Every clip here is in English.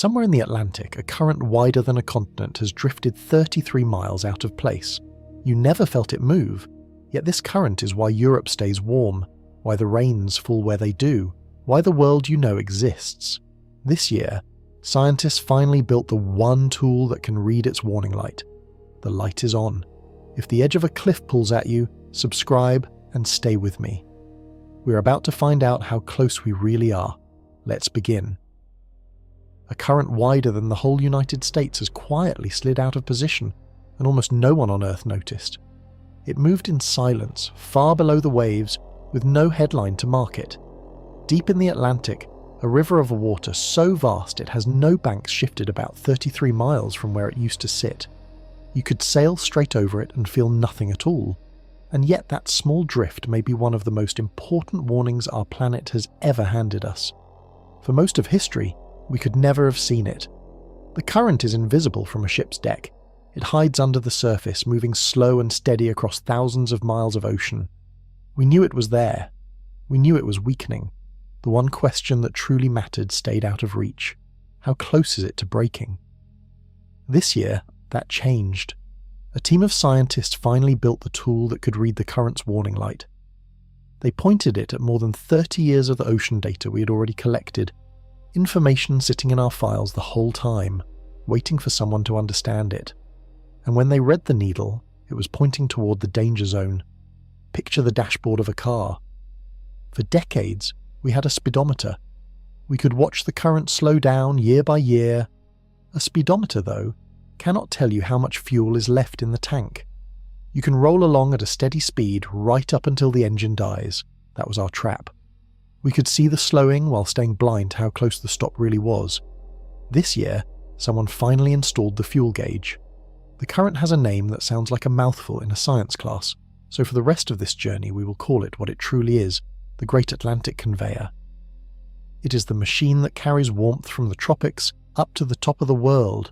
Somewhere in the Atlantic, a current wider than a continent has drifted 33 miles out of place. You never felt it move, yet this current is why Europe stays warm, why the rains fall where they do, why the world you know exists. This year, scientists finally built the one tool that can read its warning light. The light is on. If the edge of a cliff pulls at you, subscribe and stay with me. We're about to find out how close we really are. Let's begin. A current wider than the whole United States has quietly slid out of position, and almost no one on Earth noticed. It moved in silence, far below the waves, with no headline to mark it. Deep in the Atlantic, a river of water so vast it has no banks shifted about 33 miles from where it used to sit. You could sail straight over it and feel nothing at all. And yet that small drift may be one of the most important warnings our planet has ever handed us. For most of history, we could never have seen it. The current is invisible from a ship's deck. It hides under the surface, moving slow and steady across thousands of miles of ocean. We knew it was there. We knew it was weakening. The one question that truly mattered stayed out of reach. How close is it to breaking? This year, that changed. A team of scientists finally built the tool that could read the current's warning light. They pointed it at more than 30 years of the ocean data we had already collected, information sitting in our files the whole time, waiting for someone to understand it. And when they read the needle, it was pointing toward the danger zone. Picture the dashboard of a car. For decades, we had a speedometer. We could watch the current slow down year by year. A speedometer, though, cannot tell you how much fuel is left in the tank. You can roll along at a steady speed right up until the engine dies. That was our trap. We could see the slowing while staying blind to how close the stop really was. This year, someone finally installed the fuel gauge. The current has a name that sounds like a mouthful in a science class, so for the rest of this journey we will call it what it truly is, the Great Atlantic Conveyor. It is the machine that carries warmth from the tropics up to the top of the world.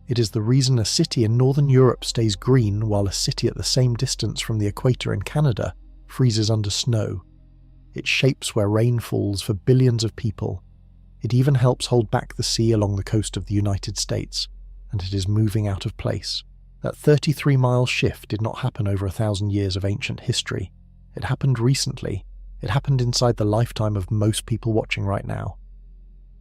It is the reason a city in northern Europe stays green while a city at the same distance from the equator in Canada freezes under snow. It shapes where rain falls for billions of people. It even helps hold back the sea along the coast of the United States, and it is moving out of place. That 33-mile shift did not happen over 1,000 years of ancient history. It happened recently. It happened inside the lifetime of most people watching right now.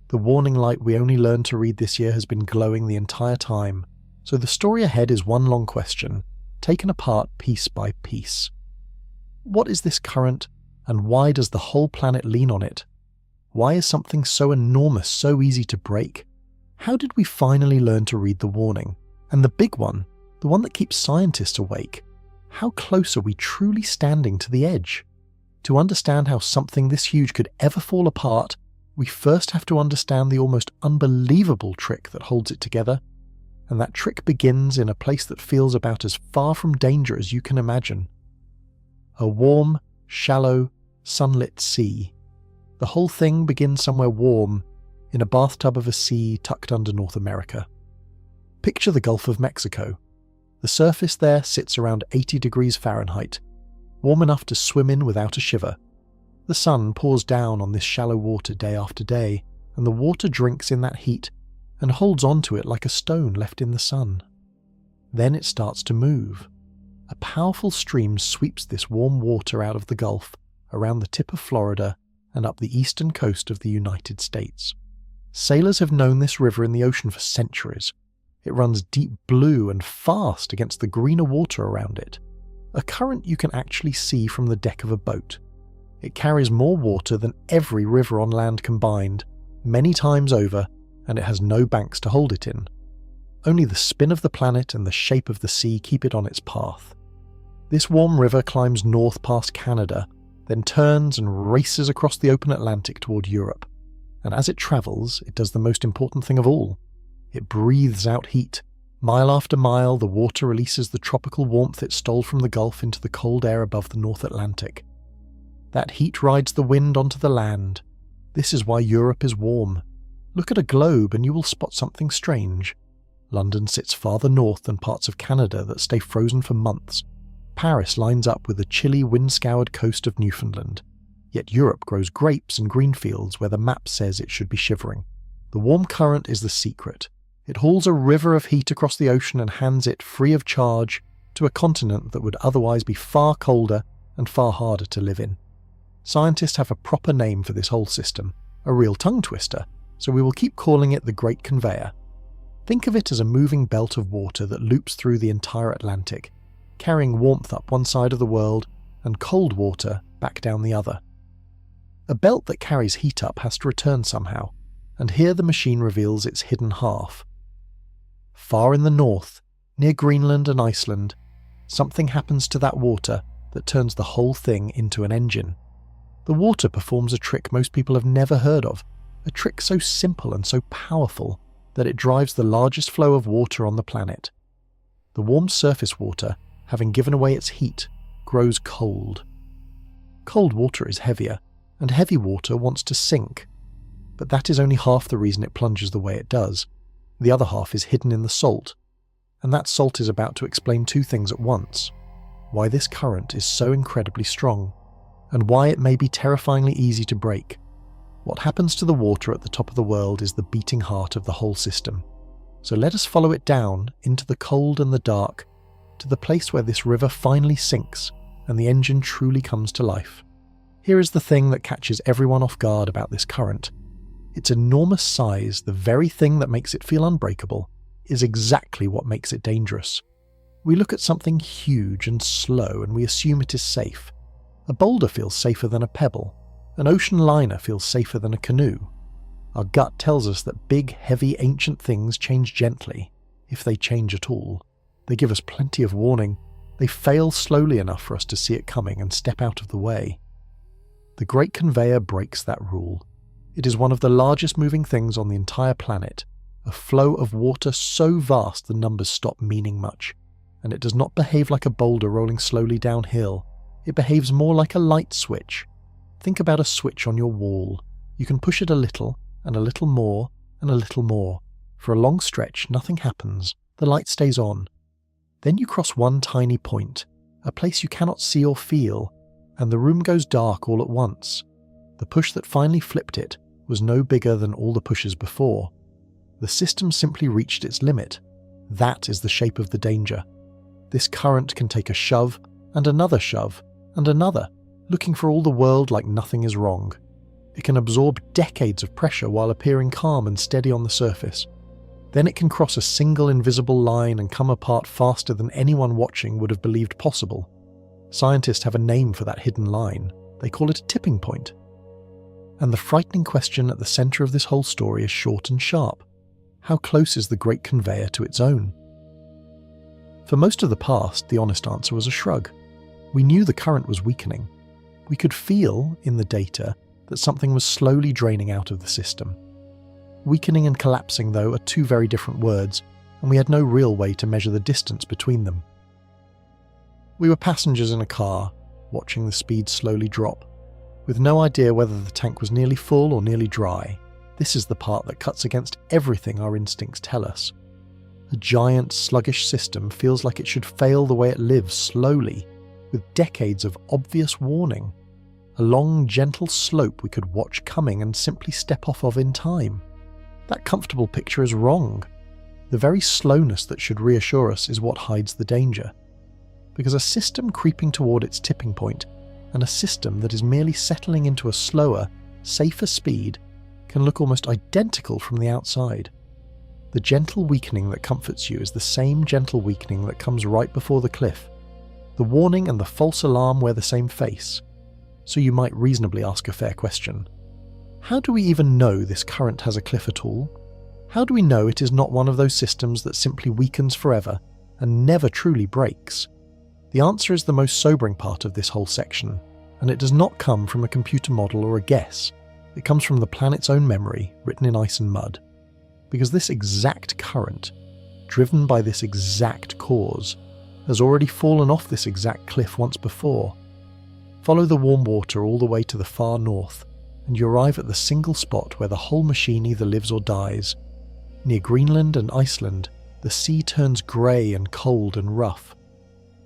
The warning light we only learned to read this year has been glowing the entire time, so the story ahead is one long question, taken apart piece by piece. What is this current, and why does the whole planet lean on it? Why is something so enormous so easy to break? How did we finally learn to read the warning? And the big one, the one that keeps scientists awake, how close are we truly standing to the edge? To understand how something this huge could ever fall apart, we first have to understand the almost unbelievable trick that holds it together, and that trick begins in a place that feels about as far from danger as you can imagine. A warm, shallow, sunlit sea. The whole thing begins somewhere warm, in a bathtub of a sea tucked under North America. Picture the Gulf of Mexico. The surface there sits around 80 degrees Fahrenheit, warm enough to swim in without a shiver. The sun pours down on this shallow water day after day, and the water drinks in that heat and holds onto it like a stone left in the sun. Then it starts to move. A powerful stream sweeps this warm water out of the Gulf, around the tip of Florida, and up the eastern coast of the United States. Sailors have known this river in the ocean for centuries. It runs deep blue and fast against the greener water around it. A current you can actually see from the deck of a boat. It carries more water than every river on land combined, many times over, and it has no banks to hold it in. Only the spin of the planet and the shape of the sea keep it on its path. This warm river climbs north past Canada, then turns and races across the open Atlantic toward Europe. And as it travels, it does the most important thing of all. It breathes out heat. Mile after mile, the water releases the tropical warmth it stole from the Gulf into the cold air above the North Atlantic. That heat rides the wind onto the land. This is why Europe is warm. Look at a globe and you will spot something strange. London sits farther north than parts of Canada that stay frozen for months. Paris lines up with the chilly, wind-scoured coast of Newfoundland. Yet Europe grows grapes and green fields where the map says it should be shivering. The warm current is the secret. It hauls a river of heat across the ocean and hands it free of charge to a continent that would otherwise be far colder and far harder to live in. Scientists have a proper name for this whole system, a real tongue twister, so we will keep calling it the Great Conveyor. Think of it as a moving belt of water that loops through the entire Atlantic, carrying warmth up one side of the world and cold water back down the other. A belt that carries heat up has to return somehow, and here the machine reveals its hidden half. Far in the north, near Greenland and Iceland, something happens to that water that turns the whole thing into an engine. The water performs a trick most people have never heard of, a trick so simple and so powerful that it drives the largest flow of water on the planet. The warm surface water, having given away its heat, grows cold. Cold water is heavier, and heavy water wants to sink. But that is only half the reason it plunges the way it does. The other half is hidden in the salt, and that salt is about to explain two things at once: why this current is so incredibly strong, and why it may be terrifyingly easy to break. What happens to the water at the top of the world is the beating heart of the whole system. So let us follow it down into the cold and the dark, to the place where this river finally sinks and the engine truly comes to life. Here is the thing that catches everyone off guard about this current. Its enormous size, the very thing that makes it feel unbreakable, is exactly what makes it dangerous. We look at something huge and slow and we assume it is safe. A boulder feels safer than a pebble. An ocean liner feels safer than a canoe. Our gut tells us that big, heavy, ancient things change gently, if they change at all. They give us plenty of warning. They fail slowly enough for us to see it coming and step out of the way. The Great Conveyor breaks that rule. It is one of the largest moving things on the entire planet, a flow of water so vast the numbers stop meaning much, and it does not behave like a boulder rolling slowly downhill. It behaves more like a light switch. Think about a switch on your wall. You can push it a little, and a little more, and a little more. For a long stretch, nothing happens. The light stays on. Then you cross one tiny point, a place you cannot see or feel, and the room goes dark all at once. The push that finally flipped it was no bigger than all the pushes before. The system simply reached its limit. That is the shape of the danger. This current can take a shove, and another, looking for all the world like nothing is wrong. It can absorb decades of pressure while appearing calm and steady on the surface. Then it can cross a single invisible line and come apart faster than anyone watching would have believed possible. Scientists have a name for that hidden line. They call it a tipping point. And the frightening question at the centre of this whole story is short and sharp. How close is the Great Conveyor to its own? For most of the past, the honest answer was a shrug. We knew the current was weakening. We could feel, in the data, that something was slowly draining out of the system. Weakening and collapsing, though, are two very different words, and we had no real way to measure the distance between them. We were passengers in a car, watching the speed slowly drop, with no idea whether the tank was nearly full or nearly dry. This is the part that cuts against everything our instincts tell us. A giant, sluggish system feels like it should fail the way it lives, slowly, with decades of obvious warning. A long, gentle slope we could watch coming and simply step off of in time. That comfortable picture is wrong. The very slowness that should reassure us is what hides the danger. Because a system creeping toward its tipping point, and a system that is merely settling into a slower, safer speed, can look almost identical from the outside. The gentle weakening that comforts you is the same gentle weakening that comes right before the cliff. The warning and the false alarm wear the same face. So you might reasonably ask a fair question. How do we even know this current has a cliff at all? How do we know it is not one of those systems that simply weakens forever and never truly breaks? The answer is the most sobering part of this whole section, and it does not come from a computer model or a guess. It comes from the planet's own memory, written in ice and mud. Because this exact current, driven by this exact cause, has already fallen off this exact cliff once before. Follow the warm water all the way to the far north, and you arrive at the single spot where the whole machine either lives or dies. Near Greenland and Iceland, the sea turns grey and cold and rough.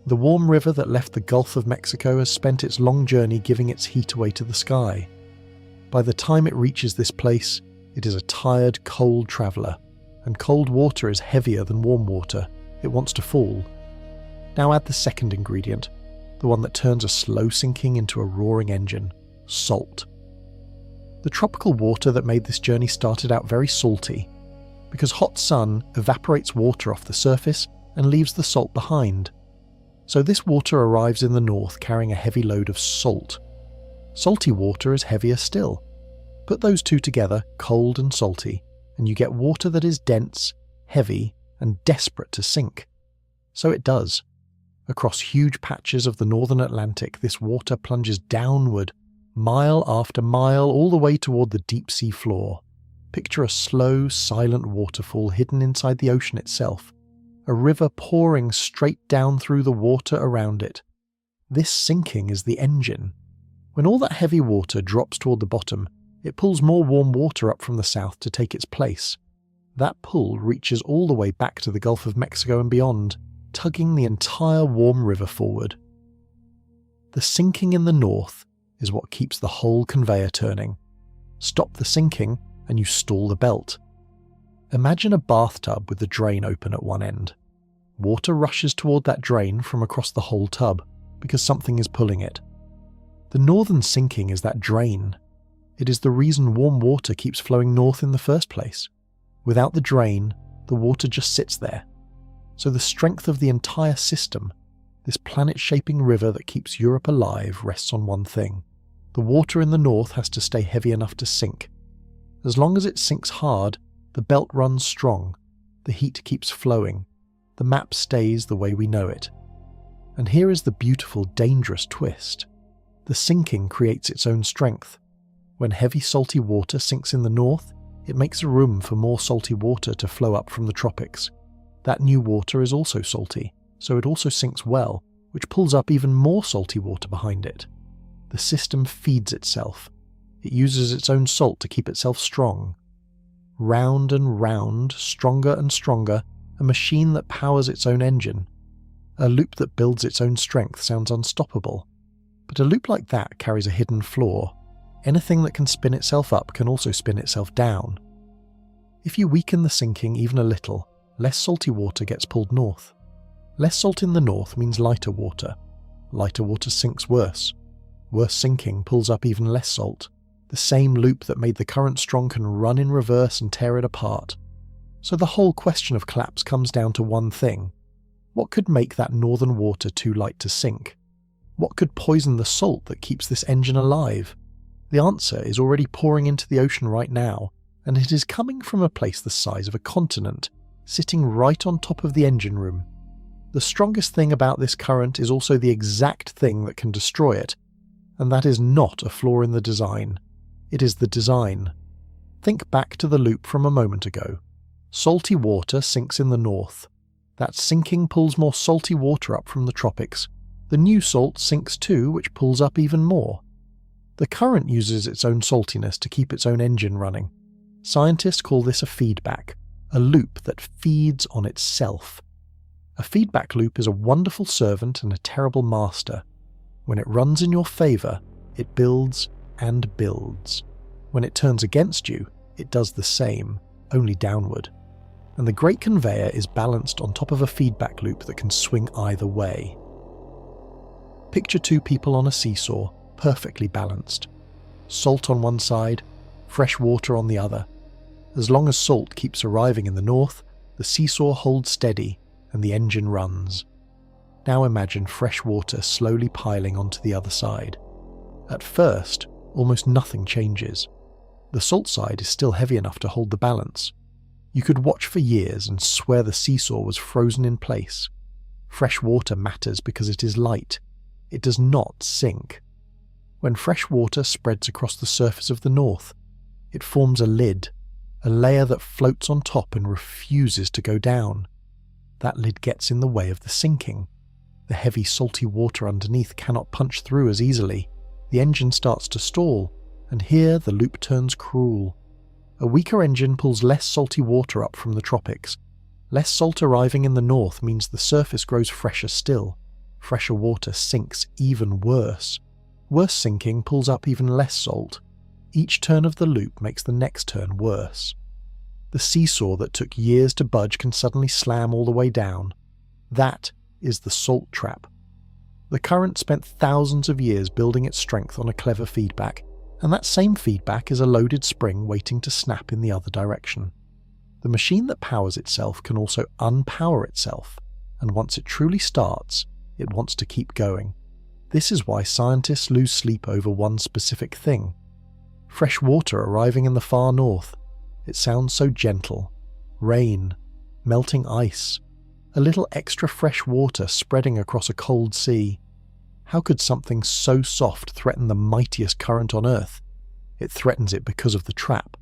The warm river that left the Gulf of Mexico has spent its long journey giving its heat away to the sky. By the time it reaches this place, It is a tired, cold traveller, and cold water is heavier than warm water. It wants to fall. Now add the second ingredient, the one that turns a slow sinking into a roaring engine: salt. The tropical water that made this journey started out very salty, because hot sun evaporates water off the surface and leaves the salt behind. So this water arrives in the north carrying a heavy load of salt. Salty water is heavier still. Put those two together, cold and salty, and you get water that is dense, heavy, and desperate to sink. So it does. Across huge patches of the northern Atlantic, this water plunges downward, mile after mile, all the way toward the deep sea floor. Picture a slow, silent waterfall hidden inside the ocean itself, a river pouring straight down through the water around it. This sinking is the engine. When all that heavy water drops toward the bottom, it pulls more warm water up from the south to take its place. That pull reaches all the way back to the Gulf of Mexico and beyond, tugging the entire warm river forward. The sinking in the north is what keeps the whole conveyor turning. Stop the sinking and you stall the belt. Imagine a bathtub with the drain open at one end. Water rushes toward that drain from across the whole tub because something is pulling it. The northern sinking is that drain. It is the reason warm water keeps flowing north in the first place. Without the drain, the water just sits there. So the strength of the entire system, this planet-shaping river that keeps Europe alive, rests on one thing. The water in the north has to stay heavy enough to sink. As long as it sinks hard, the belt runs strong, the heat keeps flowing, the map stays the way we know it. And here is the beautiful, dangerous twist. The sinking creates its own strength. When heavy salty water sinks in the north, it makes a room for more salty water to flow up from the tropics. That new water is also salty, so it also sinks well, which pulls up even more salty water behind it. The system feeds itself. It uses its own salt to keep itself strong. Round and round, stronger and stronger, a machine that powers its own engine. A loop that builds its own strength sounds unstoppable. But a loop like that carries a hidden flaw. Anything that can spin itself up can also spin itself down. If you weaken the sinking even a little, less salty water gets pulled north. Less salt in the north means lighter water. Lighter water sinks worse. Worse sinking pulls up even less salt. The same loop that made the current strong can run in reverse and tear it apart. So the whole question of collapse comes down to one thing. What could make that northern water too light to sink? What could poison the salt that keeps this engine alive? The answer is already pouring into the ocean right now, and it is coming from a place the size of a continent, sitting right on top of the engine room. The strongest thing about this current is also the exact thing that can destroy it, and that is not a flaw in the design. It is the design. Think back to the loop from a moment ago. Salty water sinks in the north. That sinking pulls more salty water up from the tropics. The new salt sinks too, which pulls up even more. The current uses its own saltiness to keep its own engine running. Scientists call this a feedback, a loop that feeds on itself. A feedback loop is a wonderful servant and a terrible master. When it runs in your favour, it builds and builds. When it turns against you, it does the same, only downward. And the great conveyor is balanced on top of a feedback loop that can swing either way. Picture two people on a seesaw, perfectly balanced. Salt on one side, fresh water on the other. As long as salt keeps arriving in the north, the seesaw holds steady and the engine runs. Now imagine fresh water slowly piling onto the other side. At first, almost nothing changes. The salt side is still heavy enough to hold the balance. You could watch for years and swear the seesaw was frozen in place. Fresh water matters because it is light. It does not sink. When fresh water spreads across the surface of the north, it forms a lid, a layer that floats on top and refuses to go down. That lid gets in the way of the sinking. The heavy salty water underneath cannot punch through as easily. The engine starts to stall, and here the loop turns cruel. A weaker engine pulls less salty water up from the tropics. Less salt arriving in the north means the surface grows fresher still. Fresher water sinks even worse. Worse sinking pulls up even less salt. Each turn of the loop makes the next turn worse. The seesaw that took years to budge can suddenly slam all the way down. That is the salt trap. The current spent thousands of years building its strength on a clever feedback, and that same feedback is a loaded spring waiting to snap in the other direction. The machine that powers itself can also unpower itself, and once it truly starts, it wants to keep going. This is why scientists lose sleep over one specific thing. Fresh water arriving in the far north. It sounds so gentle. Rain, melting ice, a little extra fresh water spreading across a cold sea. How could something so soft threaten the mightiest current on Earth? It threatens it because of the trap.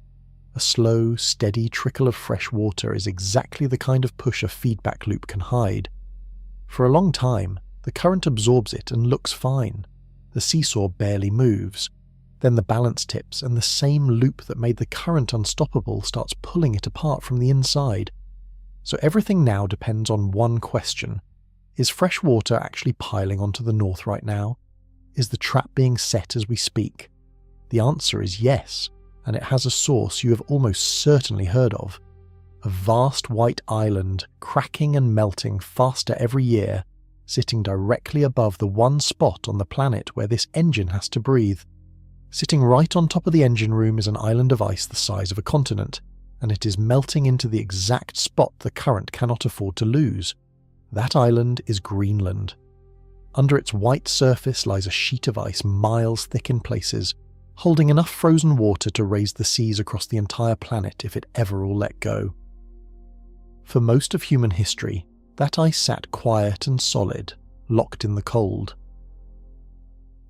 A slow, steady trickle of fresh water is exactly the kind of push a feedback loop can hide. For a long time, the current absorbs it and looks fine. The seesaw barely moves. Then the balance tips, and the same loop that made the current unstoppable starts pulling it apart from the inside. So everything now depends on one question. Is fresh water actually piling onto the north right now? Is the trap being set as we speak? The answer is yes, and it has a source you have almost certainly heard of. A vast white island, cracking and melting faster every year, sitting directly above the one spot on the planet where this engine has to breathe. Sitting right on top of the engine room is an island of ice the size of a continent, and it is melting into the exact spot the current cannot afford to lose. That island is Greenland. Under its white surface lies a sheet of ice miles thick in places, holding enough frozen water to raise the seas across the entire planet if it ever all let go. For most of human history, that ice sat quiet and solid, locked in the cold.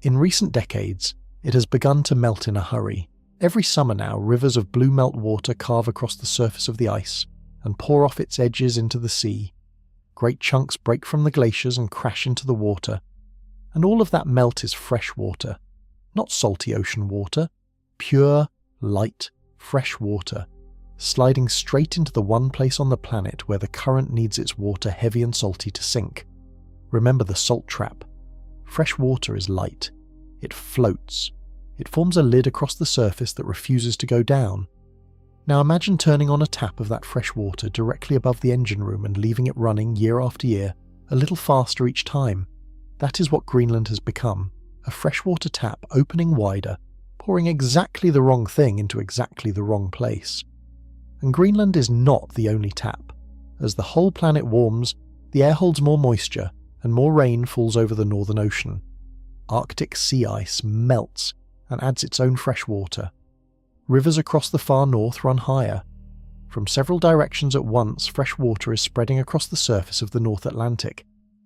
In recent decades, it has begun to melt in a hurry. Every summer now, rivers of blue melt water carve across the surface of the ice and pour off its edges into the sea. Great chunks break from the glaciers and crash into the water, and all of that melt is fresh water. Not salty ocean water, pure, light, fresh water, sliding straight into the one place on the planet where the current needs its water heavy and salty to sink. Remember the salt trap. Fresh water is light. It floats. It forms a lid across the surface that refuses to go down. Now imagine turning on a tap of that fresh water directly above the engine room and leaving it running year after year, a little faster each time. That is what Greenland has become. A freshwater tap opening wider, pouring exactly the wrong thing into exactly the wrong place. And Greenland is not the only tap. As the whole planet warms, the air holds more moisture, and more rain falls over the Northern Ocean. Arctic sea ice melts and adds its own fresh water. Rivers across the far north run higher. From several directions at once, fresh water is spreading across the surface of the North Atlantic,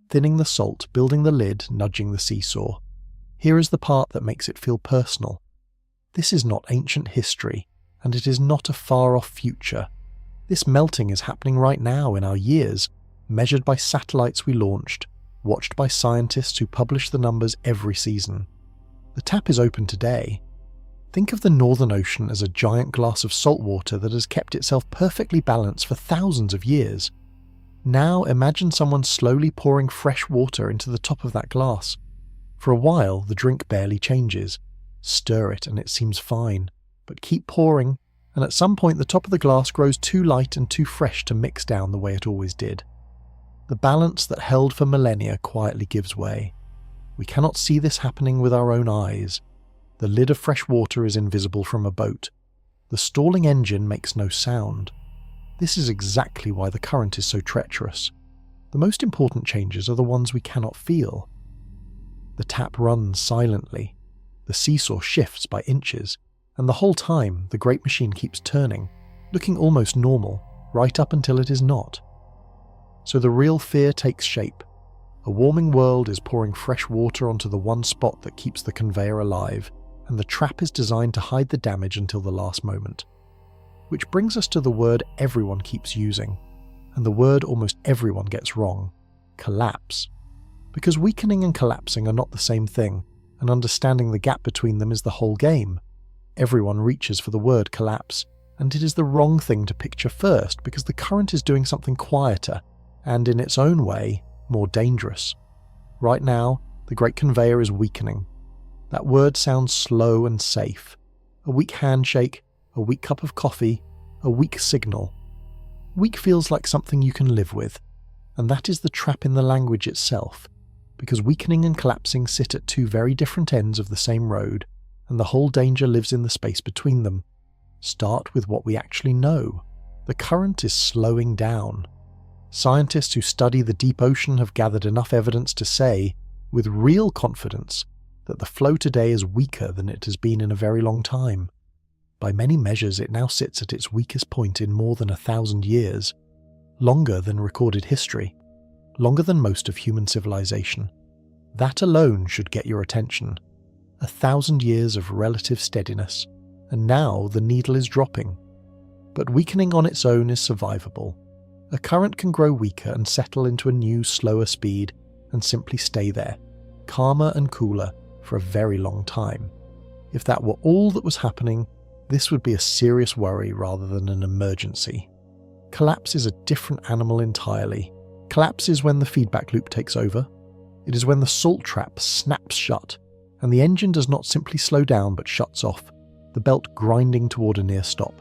thinning the salt, building the lid, nudging the seesaw. Here is the part that makes it feel personal. This is not ancient history, and it is not a far-off future. This melting is happening right now in our years, measured by satellites we launched, watched by scientists who publish the numbers every season. The tap is open today. Think of the Northern Ocean as a giant glass of salt water that has kept itself perfectly balanced for thousands of years. Now imagine someone slowly pouring fresh water into the top of that glass. For a while, the drink barely changes. Stir it and it seems fine, but keep pouring, and at some point the top of the glass grows too light and too fresh to mix down the way it always did. The balance that held for millennia quietly gives way. We cannot see this happening with our own eyes. The lid of fresh water is invisible from a boat. The stalling engine makes no sound. This is exactly why the current is so treacherous. The most important changes are the ones we cannot feel. The tap runs silently. The seesaw shifts by inches, and the whole time the great machine keeps turning, looking almost normal, right up until it is not. So the real fear takes shape. A warming world is pouring fresh water onto the one spot that keeps the conveyor alive, and the trap is designed to hide the damage until the last moment. Which brings us to the word everyone keeps using, and the word almost everyone gets wrong: collapse. Because weakening and collapsing are not the same thing, and understanding the gap between them is the whole game. Everyone reaches for the word collapse, and it is the wrong thing to picture first because the current is doing something quieter, and in its own way, more dangerous. Right now, the great conveyor is weakening. That word sounds slow and safe. A weak handshake, a weak cup of coffee, a weak signal. Weak feels like something you can live with, and that is the trap in the language itself, because weakening and collapsing sit at two very different ends of the same road, and the whole danger lives in the space between them. Start with what we actually know. The current is slowing down. Scientists who study the deep ocean have gathered enough evidence to say, with real confidence, that the flow today is weaker than it has been in a very long time. By many measures, it now sits at its weakest point in more than 1,000 years, longer than recorded history, longer than most of human civilization. That alone should get your attention. 1,000 years of relative steadiness, and now the needle is dropping. But weakening on its own is survivable. A current can grow weaker and settle into a new, slower speed and simply stay there, calmer and cooler for a very long time. If that were all that was happening, this would be a serious worry rather than an emergency. Collapse is a different animal entirely. Collapse is when the feedback loop takes over. It is when the salt trap snaps shut, and the engine does not simply slow down but shuts off, the belt grinding toward a near stop.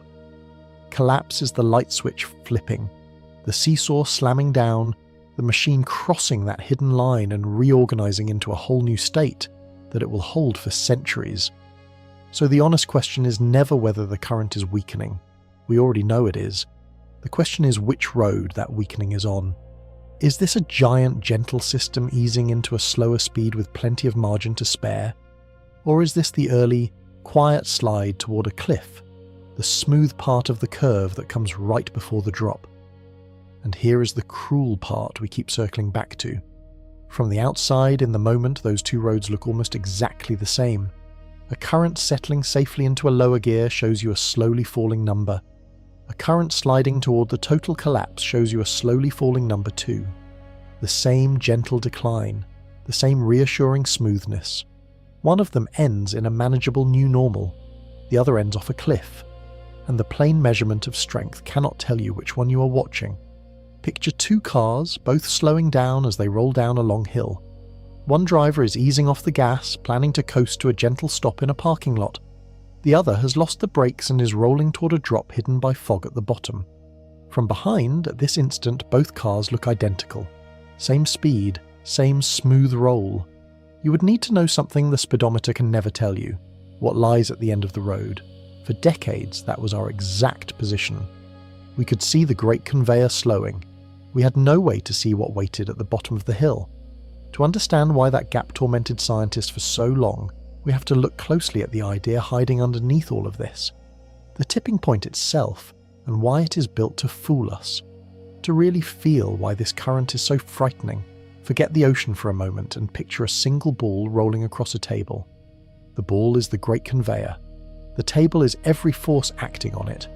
Collapse is the light switch flipping, the seesaw slamming down, the machine crossing that hidden line and reorganizing into a whole new state that it will hold for centuries. So the honest question is never whether the current is weakening. We already know it is. The question is which road that weakening is on. Is this a giant, gentle system easing into a slower speed with plenty of margin to spare? Or is this the early, quiet slide toward a cliff, the smooth part of the curve that comes right before the drop? And here is the cruel part we keep circling back to. From the outside, in the moment, those two roads look almost exactly the same. A current settling safely into a lower gear shows you a slowly falling number. A current sliding toward the total collapse shows you a slowly falling number too. The same gentle decline, the same reassuring smoothness. One of them ends in a manageable new normal, the other ends off a cliff, and the plain measurement of strength cannot tell you which one you are watching. Picture two cars, both slowing down as they roll down a long hill. One driver is easing off the gas, planning to coast to a gentle stop in a parking lot. The other has lost the brakes and is rolling toward a drop hidden by fog at the bottom. From behind, at this instant, both cars look identical. Same speed, same smooth roll. You would need to know something the speedometer can never tell you, what lies at the end of the road. For decades, that was our exact position. We could see the great conveyor slowing. We had no way to see what waited at the bottom of the hill. To understand why that gap tormented scientists for so long, we have to look closely at the idea hiding underneath all of this. The tipping point itself, and why it is built to fool us. To really feel why this current is so frightening, forget the ocean for a moment and picture a single ball rolling across a table. The ball is the great conveyor. The table is every force acting on it.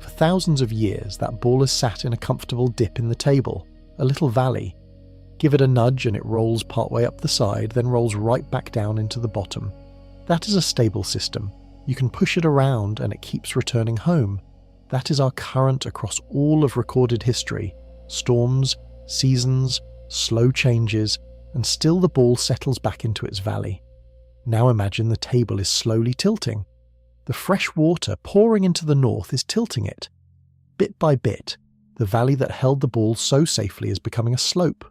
For thousands of years, that ball has sat in a comfortable dip in the table, a little valley. Give it a nudge and it rolls partway up the side, then rolls right back down into the bottom. That is a stable system. You can push it around and it keeps returning home. That is our current across all of recorded history. Storms, seasons, slow changes, and still the ball settles back into its valley. Now imagine the table is slowly tilting. The fresh water pouring into the north is tilting it. Bit by bit, the valley that held the ball so safely is becoming a slope.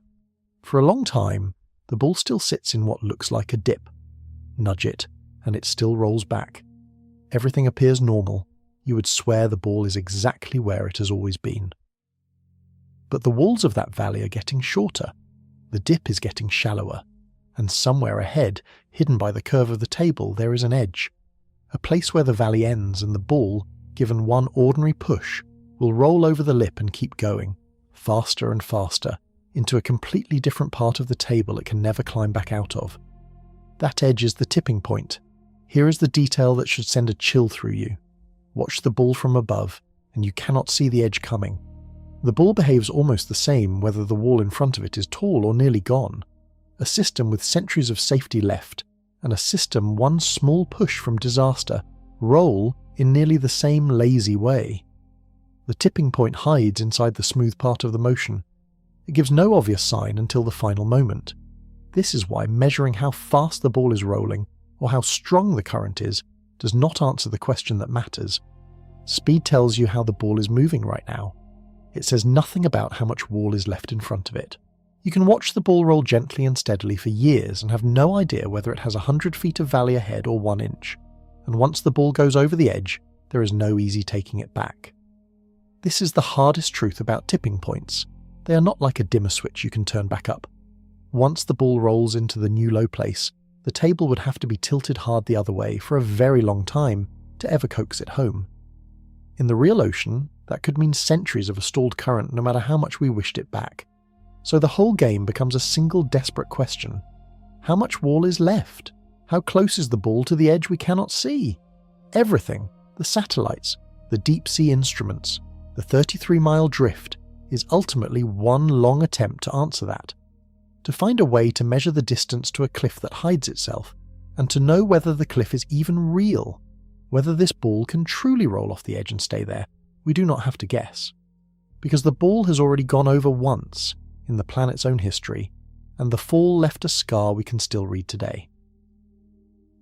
For a long time, the ball still sits in what looks like a dip. Nudge it, and it still rolls back. Everything appears normal. You would swear the ball is exactly where it has always been. But the walls of that valley are getting shorter. The dip is getting shallower. And somewhere ahead, hidden by the curve of the table, there is an edge. A place where the valley ends and the ball, given one ordinary push, will roll over the lip and keep going, faster and faster, into a completely different part of the table it can never climb back out of. That edge is the tipping point. Here is the detail that should send a chill through you. Watch the ball from above, and you cannot see the edge coming. The ball behaves almost the same whether the wall in front of it is tall or nearly gone. A system with centuries of safety left, and a system one small push from disaster, roll in nearly the same lazy way. The tipping point hides inside the smooth part of the motion. It gives no obvious sign until the final moment. This is why measuring how fast the ball is rolling, or how strong the current is does not answer the question that matters. Speed tells you how the ball is moving right now. It says nothing about how much wall is left in front of it. You can watch the ball roll gently and steadily for years and have no idea whether it has 100 feet of valley ahead or 1 inch. And once the ball goes over the edge, there is no easy taking it back. This is the hardest truth about tipping points. They are not like a dimmer switch you can turn back up. Once the ball rolls into the new low place, the table would have to be tilted hard the other way for a very long time to ever coax it home. In the real ocean, that could mean centuries of a stalled current no matter how much we wished it back. So the whole game becomes a single desperate question. How much wall is left? How close is the ball to the edge we cannot see? Everything, the satellites, the deep sea instruments, the 33-mile drift, is ultimately one long attempt to answer that. To find a way to measure the distance to a cliff that hides itself, and to know whether the cliff is even real, whether this ball can truly roll off the edge and stay there, we do not have to guess. Because the ball has already gone over once in the planet's own history, and the fall left a scar we can still read today.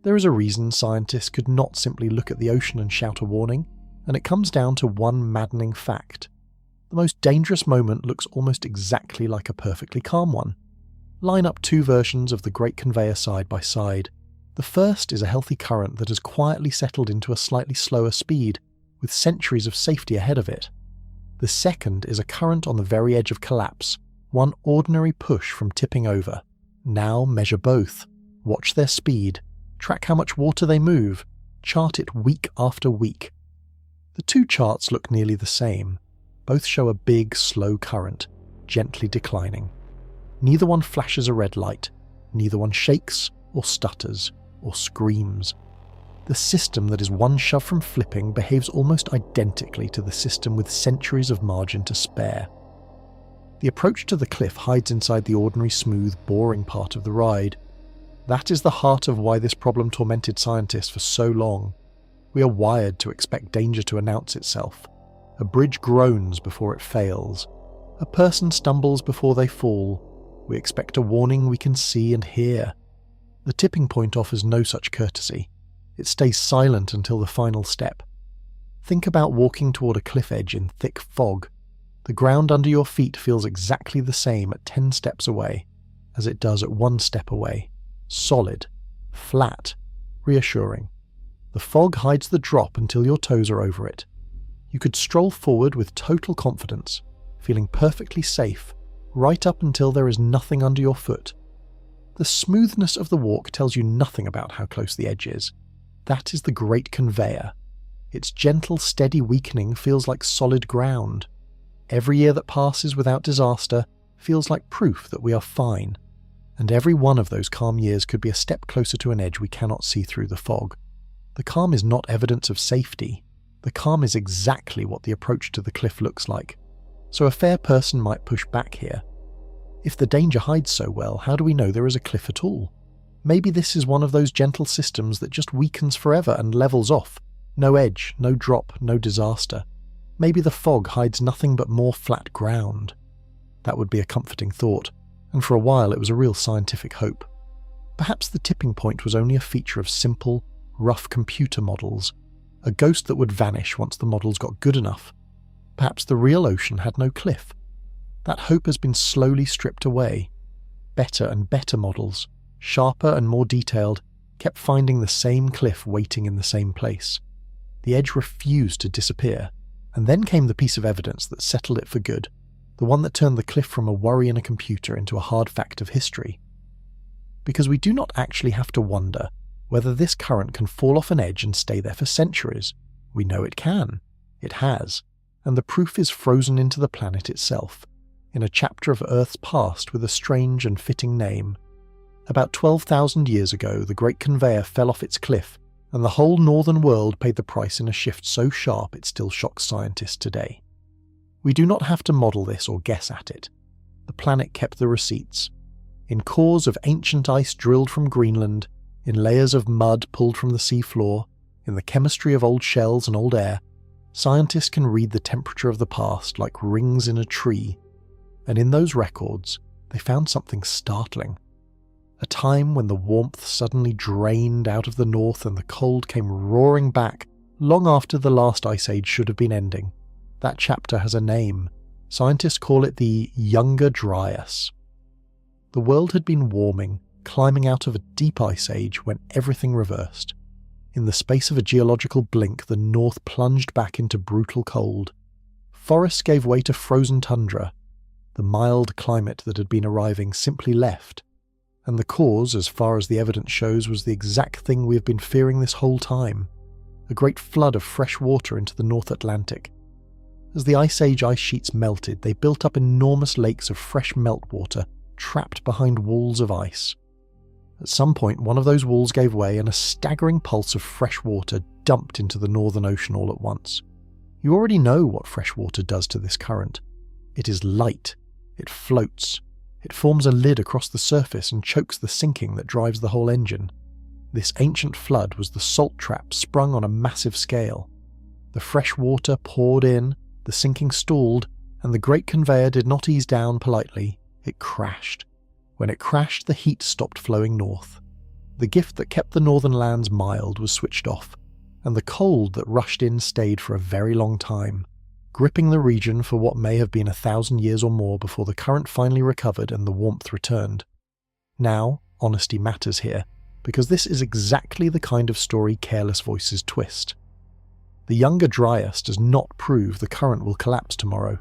There is a reason scientists could not simply look at the ocean and shout a warning, and it comes down to one maddening fact. The most dangerous moment looks almost exactly like a perfectly calm one. Line up 2 versions of the Great Conveyor side by side. The first is a healthy current that has quietly settled into a slightly slower speed, with centuries of safety ahead of it. The second is a current on the very edge of collapse, one ordinary push from tipping over. Now measure both, watch their speed, track how much water they move, chart it week after week. The 2 charts look nearly the same. Both show a big, slow current, gently declining. Neither one flashes a red light, neither one shakes or stutters or screams. The system that is one shove from flipping behaves almost identically to the system with centuries of margin to spare. The approach to the cliff hides inside the ordinary smooth, boring part of the ride. That is the heart of why this problem tormented scientists for so long. We are wired to expect danger to announce itself. A bridge groans before it fails. A person stumbles before they fall. We expect a warning we can see and hear. The tipping point offers no such courtesy. It stays silent until the final step. Think about walking toward a cliff edge in thick fog. The ground under your feet feels exactly the same at 10 steps away as it does at 1 step away. Solid, flat, reassuring. The fog hides the drop until your toes are over it. You could stroll forward with total confidence, feeling perfectly safe, right up until there is nothing under your foot. The smoothness of the walk tells you nothing about how close the edge is. That is the Great Conveyor. Its gentle, steady weakening feels like solid ground. Every year that passes without disaster feels like proof that we are fine. And every one of those calm years could be a step closer to an edge we cannot see through the fog. The calm is not evidence of safety. The calm is exactly what the approach to the cliff looks like. So a fair person might push back here. If the danger hides so well, how do we know there is a cliff at all? Maybe this is one of those gentle systems that just weakens forever and levels off. No edge, no drop, no disaster. Maybe the fog hides nothing but more flat ground. That would be a comforting thought, and for a while it was a real scientific hope. Perhaps the tipping point was only a feature of simple, rough computer models, a ghost that would vanish once the models got good enough. Perhaps the real ocean had no cliff. That hope has been slowly stripped away. Better and better models, sharper and more detailed, kept finding the same cliff waiting in the same place. The edge refused to disappear, and then came the piece of evidence that settled it for good, the one that turned the cliff from a worry in a computer into a hard fact of history. Because we do not actually have to wonder whether this current can fall off an edge and stay there for centuries. We know it can. It has. And the proof is frozen into the planet itself, in a chapter of Earth's past with a strange and fitting name. About 12,000 years ago, the Great Conveyor fell off its cliff, and the whole northern world paid the price in a shift so sharp it still shocks scientists today. We do not have to model this or guess at it. The planet kept the receipts. In cores of ancient ice drilled from Greenland, in layers of mud pulled from the seafloor, in the chemistry of old shells and old air, scientists can read the temperature of the past like rings in a tree. And in those records, they found something startling. A time when the warmth suddenly drained out of the north and the cold came roaring back long after the last ice age should have been ending. That chapter has a name. Scientists call it the Younger Dryas. The world had been warming, climbing out of a deep ice age when everything reversed. In the space of a geological blink, the north plunged back into brutal cold. Forests gave way to frozen tundra. The mild climate that had been arriving simply left. And the cause, as far as the evidence shows, was the exact thing we have been fearing this whole time. A great flood of fresh water into the North Atlantic. As the Ice Age ice sheets melted, they built up enormous lakes of fresh meltwater trapped behind walls of ice. At some point, one of those walls gave way and a staggering pulse of fresh water dumped into the Northern Ocean all at once. You already know what fresh water does to this current. It is light. It floats. It forms a lid across the surface and chokes the sinking that drives the whole engine. This ancient flood was the salt trap sprung on a massive scale. The fresh water poured in, the sinking stalled, and the great conveyor did not ease down politely. It crashed. When it crashed, the heat stopped flowing north. The gift that kept the northern lands mild was switched off, and the cold that rushed in stayed for a very long time, gripping the region for what may have been 1,000 years or more before the current finally recovered and the warmth returned. Now, honesty matters here, because this is exactly the kind of story careless voices twist. The Younger Dryas does not prove the current will collapse tomorrow.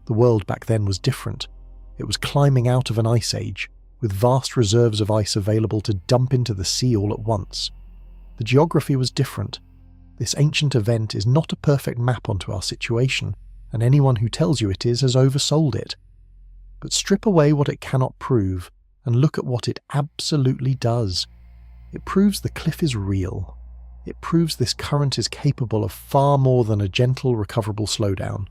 The world back then was different. It was climbing out of an ice age, with vast reserves of ice available to dump into the sea all at once. The geography was different. This ancient event is not a perfect map onto our situation, and anyone who tells you it is has oversold it. But strip away what it cannot prove, and look at what it absolutely does. It proves the cliff is real. It proves this current is capable of far more than a gentle, recoverable slowdown.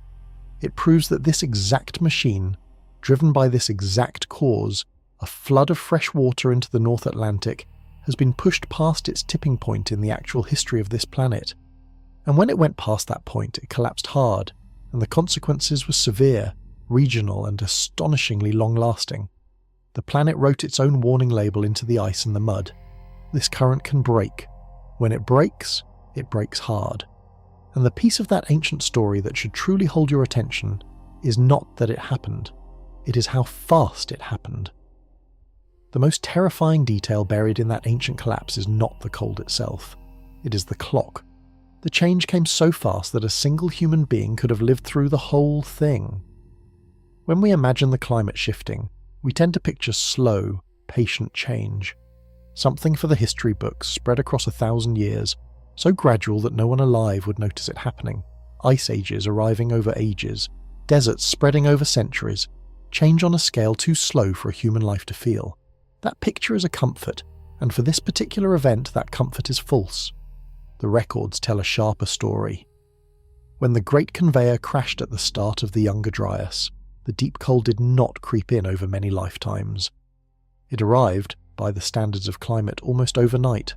It proves that this exact machine, driven by this exact cause, a flood of fresh water into the North Atlantic, has been pushed past its tipping point in the actual history of this planet. And when it went past that point, it collapsed hard, and the consequences were severe, regional, and astonishingly long-lasting. The planet wrote its own warning label into the ice and the mud. This current can break. When it breaks hard. And the piece of that ancient story that should truly hold your attention is not that it happened. It is how fast it happened. The most terrifying detail buried in that ancient collapse is not the cold itself. It is the clock. The change came so fast that a single human being could have lived through the whole thing. When we imagine the climate shifting, we tend to picture slow, patient change. Something for the history books spread across 1,000 years, so gradual that no one alive would notice it happening. Ice ages arriving over ages, deserts spreading over centuries, change on a scale too slow for a human life to feel. That picture is a comfort, and for this particular event that comfort is false. The records tell a sharper story. When the great conveyor crashed at the start of the Younger Dryas, the deep cold did not creep in over many lifetimes. It arrived, by the standards of climate, almost overnight.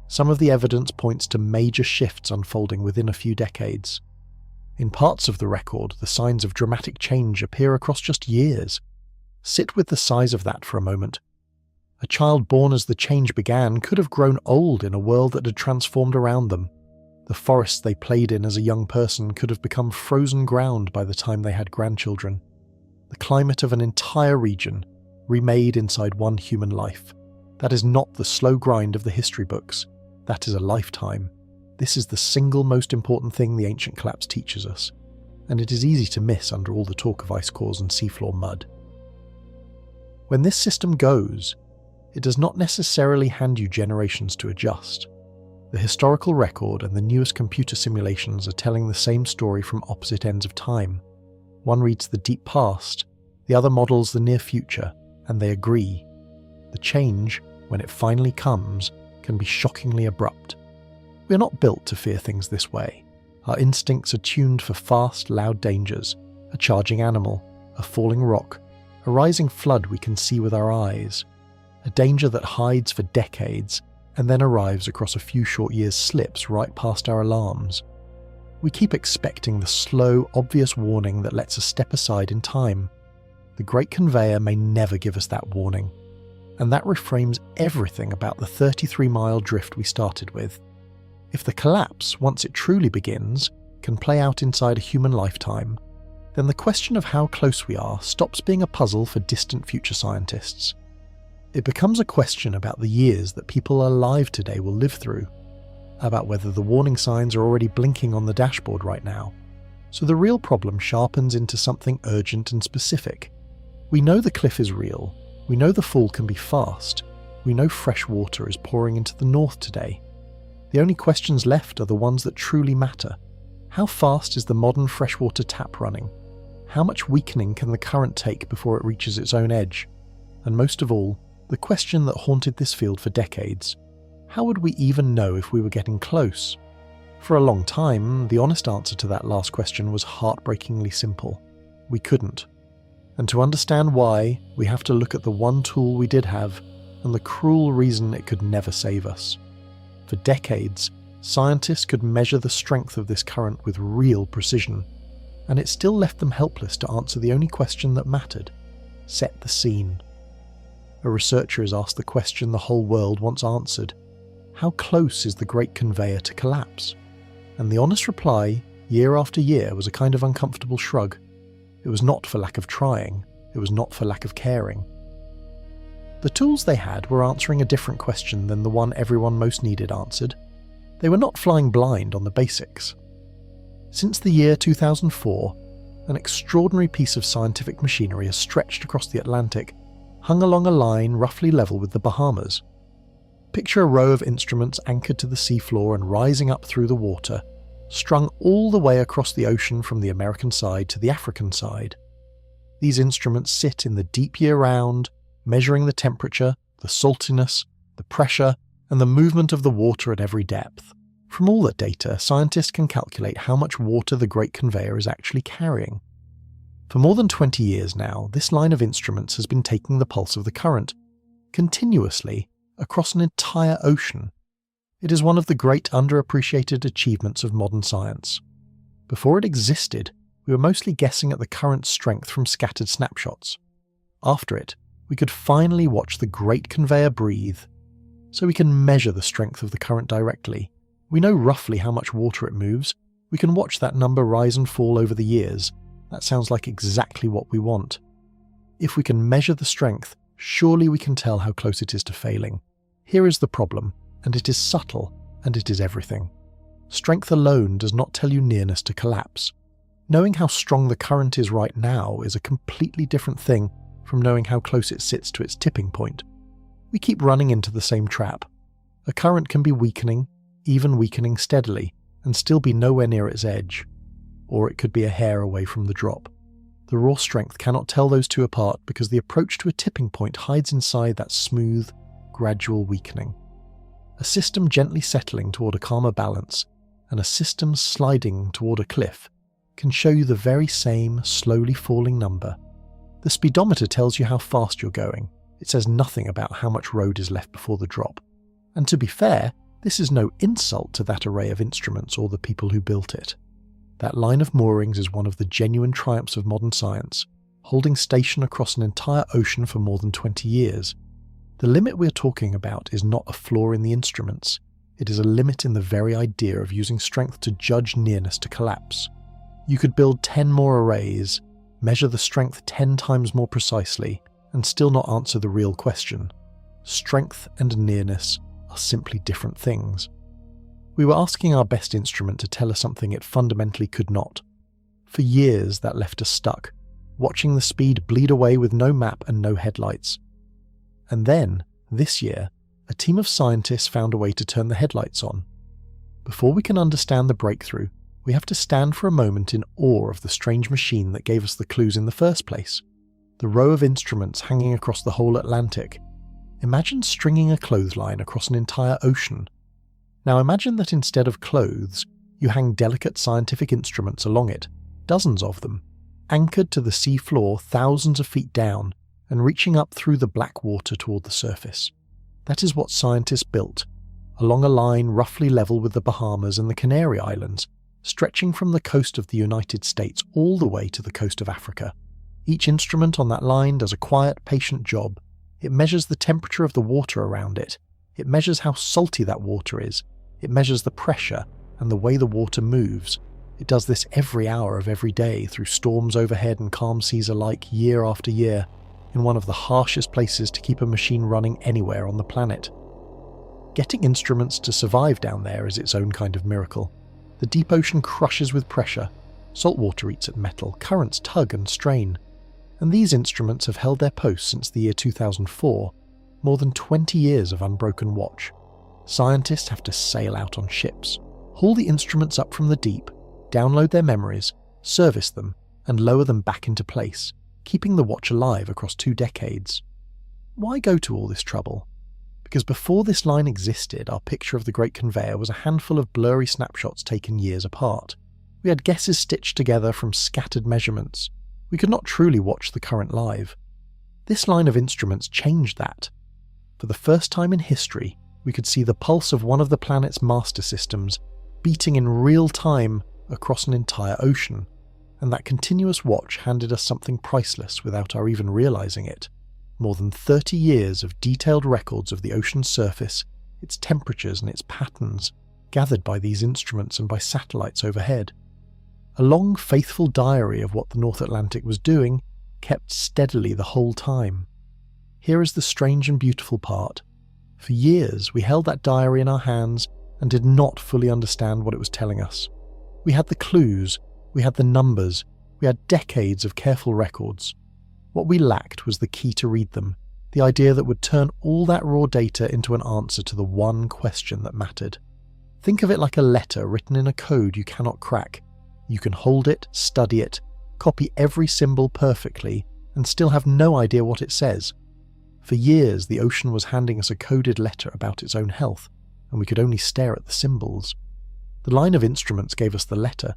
Some of the evidence points to major shifts unfolding within a few decades. In parts of the record, the signs of dramatic change appear across just years. Sit with the size of that for a moment. A child born as the change began could have grown old in a world that had transformed around them. The forests they played in as a young person could have become frozen ground by the time they had grandchildren. The climate of an entire region, remade inside one human life. That is not the slow grind of the history books. That is a lifetime. This is the single most important thing the ancient collapse teaches us, and it is easy to miss under all the talk of ice cores and seafloor mud. When this system goes, it does not necessarily hand you generations to adjust. The historical record and the newest computer simulations are telling the same story from opposite ends of time. One reads the deep past, the other models the near future, and they agree. The change, when it finally comes, can be shockingly abrupt. We are not built to fear things this way. Our instincts are tuned for fast, loud dangers, a charging animal, a falling rock, a rising flood we can see with our eyes, a danger that hides for decades and then arrives across a few short years' slips right past our alarms. We keep expecting the slow, obvious warning that lets us step aside in time. The Great Conveyor may never give us that warning. And that reframes everything about the 33-mile drift we started with. If the collapse, once it truly begins, can play out inside a human lifetime, then the question of how close we are stops being a puzzle for distant future scientists. It becomes a question about the years that people alive today will live through, about whether the warning signs are already blinking on the dashboard right now. So the real problem sharpens into something urgent and specific. We know the cliff is real. We know the fall can be fast. We know fresh water is pouring into the north today. The only questions left are the ones that truly matter. How fast is the modern freshwater tap running? How much weakening can the current take before it reaches its own edge? And most of all, the question that haunted this field for decades: how would we even know if we were getting close? For a long time, the honest answer to that last question was heartbreakingly simple. We couldn't. And to understand why, we have to look at the one tool we did have and the cruel reason it could never save us. For decades, scientists could measure the strength of this current with real precision, and it still left them helpless to answer the only question that mattered: set the scene. A researcher is asked the question the whole world wants answered: how close is the Great Conveyor to collapse? And the honest reply, year after year, was a kind of uncomfortable shrug. It was not for lack of trying, it was not for lack of caring. The tools they had were answering a different question than the one everyone most needed answered. They were not flying blind on the basics. Since the year 2004, an extraordinary piece of scientific machinery has stretched across the Atlantic, hung along a line roughly level with the Bahamas. Picture a row of instruments anchored to the seafloor and rising up through the water, strung all the way across the ocean from the American side to the African side. These instruments sit in the deep year-round, measuring the temperature, the saltiness, the pressure, and the movement of the water at every depth. From all that data, scientists can calculate how much water the Great Conveyor is actually carrying. For more than 20 years now, this line of instruments has been taking the pulse of the current, continuously, across an entire ocean. It is one of the great underappreciated achievements of modern science. Before it existed, we were mostly guessing at the current's strength from scattered snapshots. After it, we could finally watch the Great Conveyor breathe. So we can measure the strength of the current directly. We know roughly how much water it moves. We can watch that number rise and fall over the years. That sounds like exactly what we want. If we can measure the strength, surely we can tell how close it is to failing. Here is the problem, and it is subtle, and it is everything. Strength alone does not tell you nearness to collapse. Knowing how strong the current is right now is a completely different thing from knowing how close it sits to its tipping point. We keep running into the same trap. A current can be weakening, even weakening steadily, and still be nowhere near its edge. Or it could be a hair away from the drop. The raw strength cannot tell those two apart because the approach to a tipping point hides inside that smooth, gradual weakening. A system gently settling toward a calmer balance, and a system sliding toward a cliff, can show you the very same slowly falling number. The speedometer tells you how fast you're going. It says nothing about how much road is left before the drop. And to be fair, this is no insult to that array of instruments or the people who built it. That line of moorings is one of the genuine triumphs of modern science, holding station across an entire ocean for more than 20 years. The limit we're talking about is not a flaw in the instruments. It is a limit in the very idea of using strength to judge nearness to collapse. You could build 10 more arrays, measure the strength 10 times more precisely, and still not answer the real question. Strength and nearness are simply different things. We were asking our best instrument to tell us something it fundamentally could not. For years that left us stuck, watching the speed bleed away with no map and no headlights. And then, this year, a team of scientists found a way to turn the headlights on. Before we can understand the breakthrough, we have to stand for a moment in awe of the strange machine that gave us the clues in the first place. The row of instruments hanging across the whole Atlantic. Imagine stringing a clothesline across an entire ocean. Now imagine that instead of clothes, you hang delicate scientific instruments along it, dozens of them, anchored to the sea floor thousands of feet down and reaching up through the black water toward the surface. That is what scientists built, along a line roughly level with the Bahamas and the Canary Islands, stretching from the coast of the United States all the way to the coast of Africa. Each instrument on that line does a quiet, patient job, It measures the temperature of the water around it. It measures how salty that water is. It measures the pressure and the way the water moves. It does this every hour of every day through storms overhead and calm seas alike, year after year, in one of the harshest places to keep a machine running anywhere on the planet. Getting instruments to survive down there is its own kind of miracle. The deep ocean crushes with pressure. Salt water eats at metal, currents tug and strain. And these instruments have held their post since the year 2004, more than 20 years of unbroken watch. Scientists have to sail out on ships, haul the instruments up from the deep, download their memories, service them, and lower them back into place, keeping the watch alive across 2 decades. Why go to all this trouble? Because before this line existed, our picture of the Great Conveyor was a handful of blurry snapshots taken years apart. We had guesses stitched together from scattered measurements. We could not truly watch the current live. This line of instruments changed that. For the first time in history, we could see the pulse of one of the planet's master systems beating in real time across an entire ocean, and that continuous watch handed us something priceless without our even realizing it. More than 30 years of detailed records of the ocean's surface, its temperatures and its patterns, gathered by these instruments and by satellites overhead. A long, faithful diary of what the North Atlantic was doing, kept steadily the whole time. Here is the strange and beautiful part. For years, we held that diary in our hands and did not fully understand what it was telling us. We had the clues, we had the numbers, we had decades of careful records. What we lacked was the key to read them, the idea that would turn all that raw data into an answer to the one question that mattered. Think of it like a letter written in a code you cannot crack. You can hold it, study it, copy every symbol perfectly, and still have no idea what it says. For years, the ocean was handing us a coded letter about its own health, and we could only stare at the symbols. The line of instruments gave us the letter.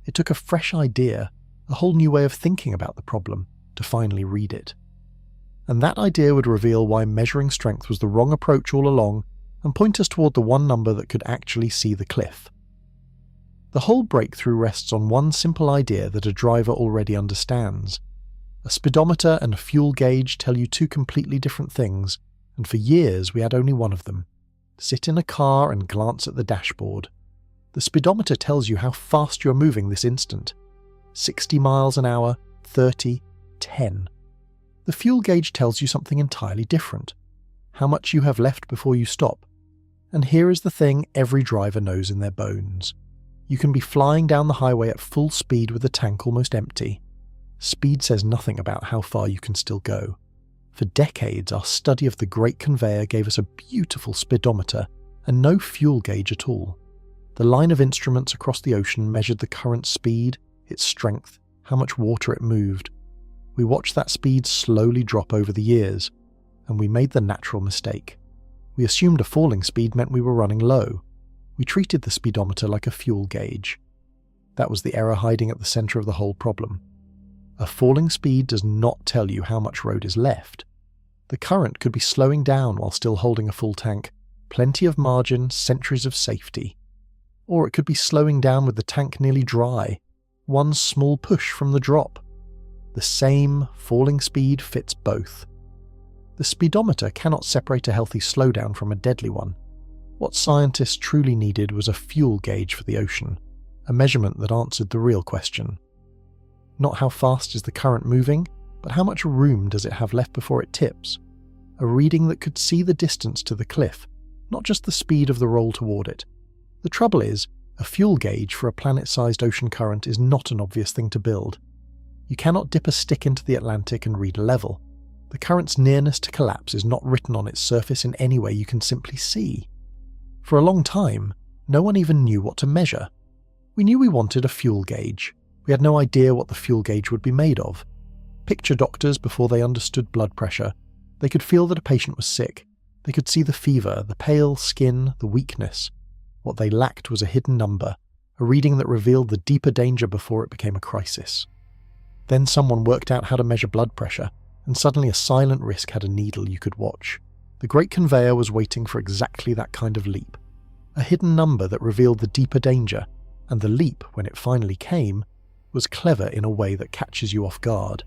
It took a fresh idea, a whole new way of thinking about the problem, to finally read it. And that idea would reveal why measuring strength was the wrong approach all along, and point us toward the one number that could actually see the cliff. The whole breakthrough rests on one simple idea that a driver already understands. A speedometer and a fuel gauge tell you 2 completely different things, and for years we had only one of them. Sit in a car and glance at the dashboard. The speedometer tells you how fast you are moving this instant. 60 miles an hour, 30, 10. The fuel gauge tells you something entirely different. How much you have left before you stop. And here is the thing every driver knows in their bones. You can be flying down the highway at full speed with the tank almost empty. Speed says nothing about how far you can still go. For decades, our study of the Great Conveyor gave us a beautiful speedometer and no fuel gauge at all. The line of instruments across the ocean measured the current speed, its strength, how much water it moved. We watched that speed slowly drop over the years, and we made the natural mistake. We assumed a falling speed meant we were running low. We treated the speedometer like a fuel gauge. That was the error hiding at the center of the whole problem. A falling speed does not tell you how much road is left. The current could be slowing down while still holding a full tank, plenty of margin, centuries of safety. Or it could be slowing down with the tank nearly dry, one small push from the drop. The same falling speed fits both. The speedometer cannot separate a healthy slowdown from a deadly one. What scientists truly needed was a fuel gauge for the ocean, a measurement that answered the real question. Not how fast is the current moving, but how much room does it have left before it tips? A reading that could see the distance to the cliff, not just the speed of the roll toward it. The trouble is, a fuel gauge for a planet-sized ocean current is not an obvious thing to build. You cannot dip a stick into the Atlantic and read a level. The current's nearness to collapse is not written on its surface in any way you can simply see. For a long time, no one even knew what to measure. We knew we wanted a fuel gauge. We had no idea what the fuel gauge would be made of. Picture doctors before they understood blood pressure. They could feel that a patient was sick. They could see the fever, the pale skin, the weakness. What they lacked was a hidden number, a reading that revealed the deeper danger before it became a crisis. Then someone worked out how to measure blood pressure, and suddenly a silent risk had a needle you could watch. The Great Conveyor was waiting for exactly that kind of leap. A hidden number that revealed the deeper danger, and the leap, when it finally came, was clever in a way that catches you off guard.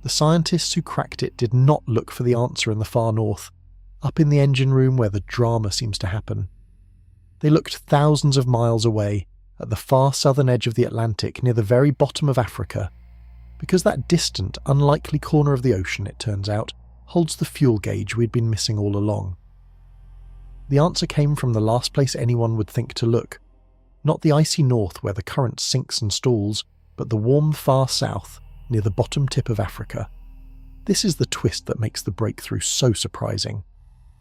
The scientists who cracked it did not look for the answer in the far north, up in the engine room where the drama seems to happen. They looked thousands of miles away, at the far southern edge of the Atlantic near the very bottom of Africa, because that distant, unlikely corner of the ocean, it turns out, holds the fuel gauge we'd been missing all along. The answer came from the last place anyone would think to look, not the icy north where the current sinks and stalls, but the warm far south, near the bottom tip of Africa. This is the twist that makes the breakthrough so surprising.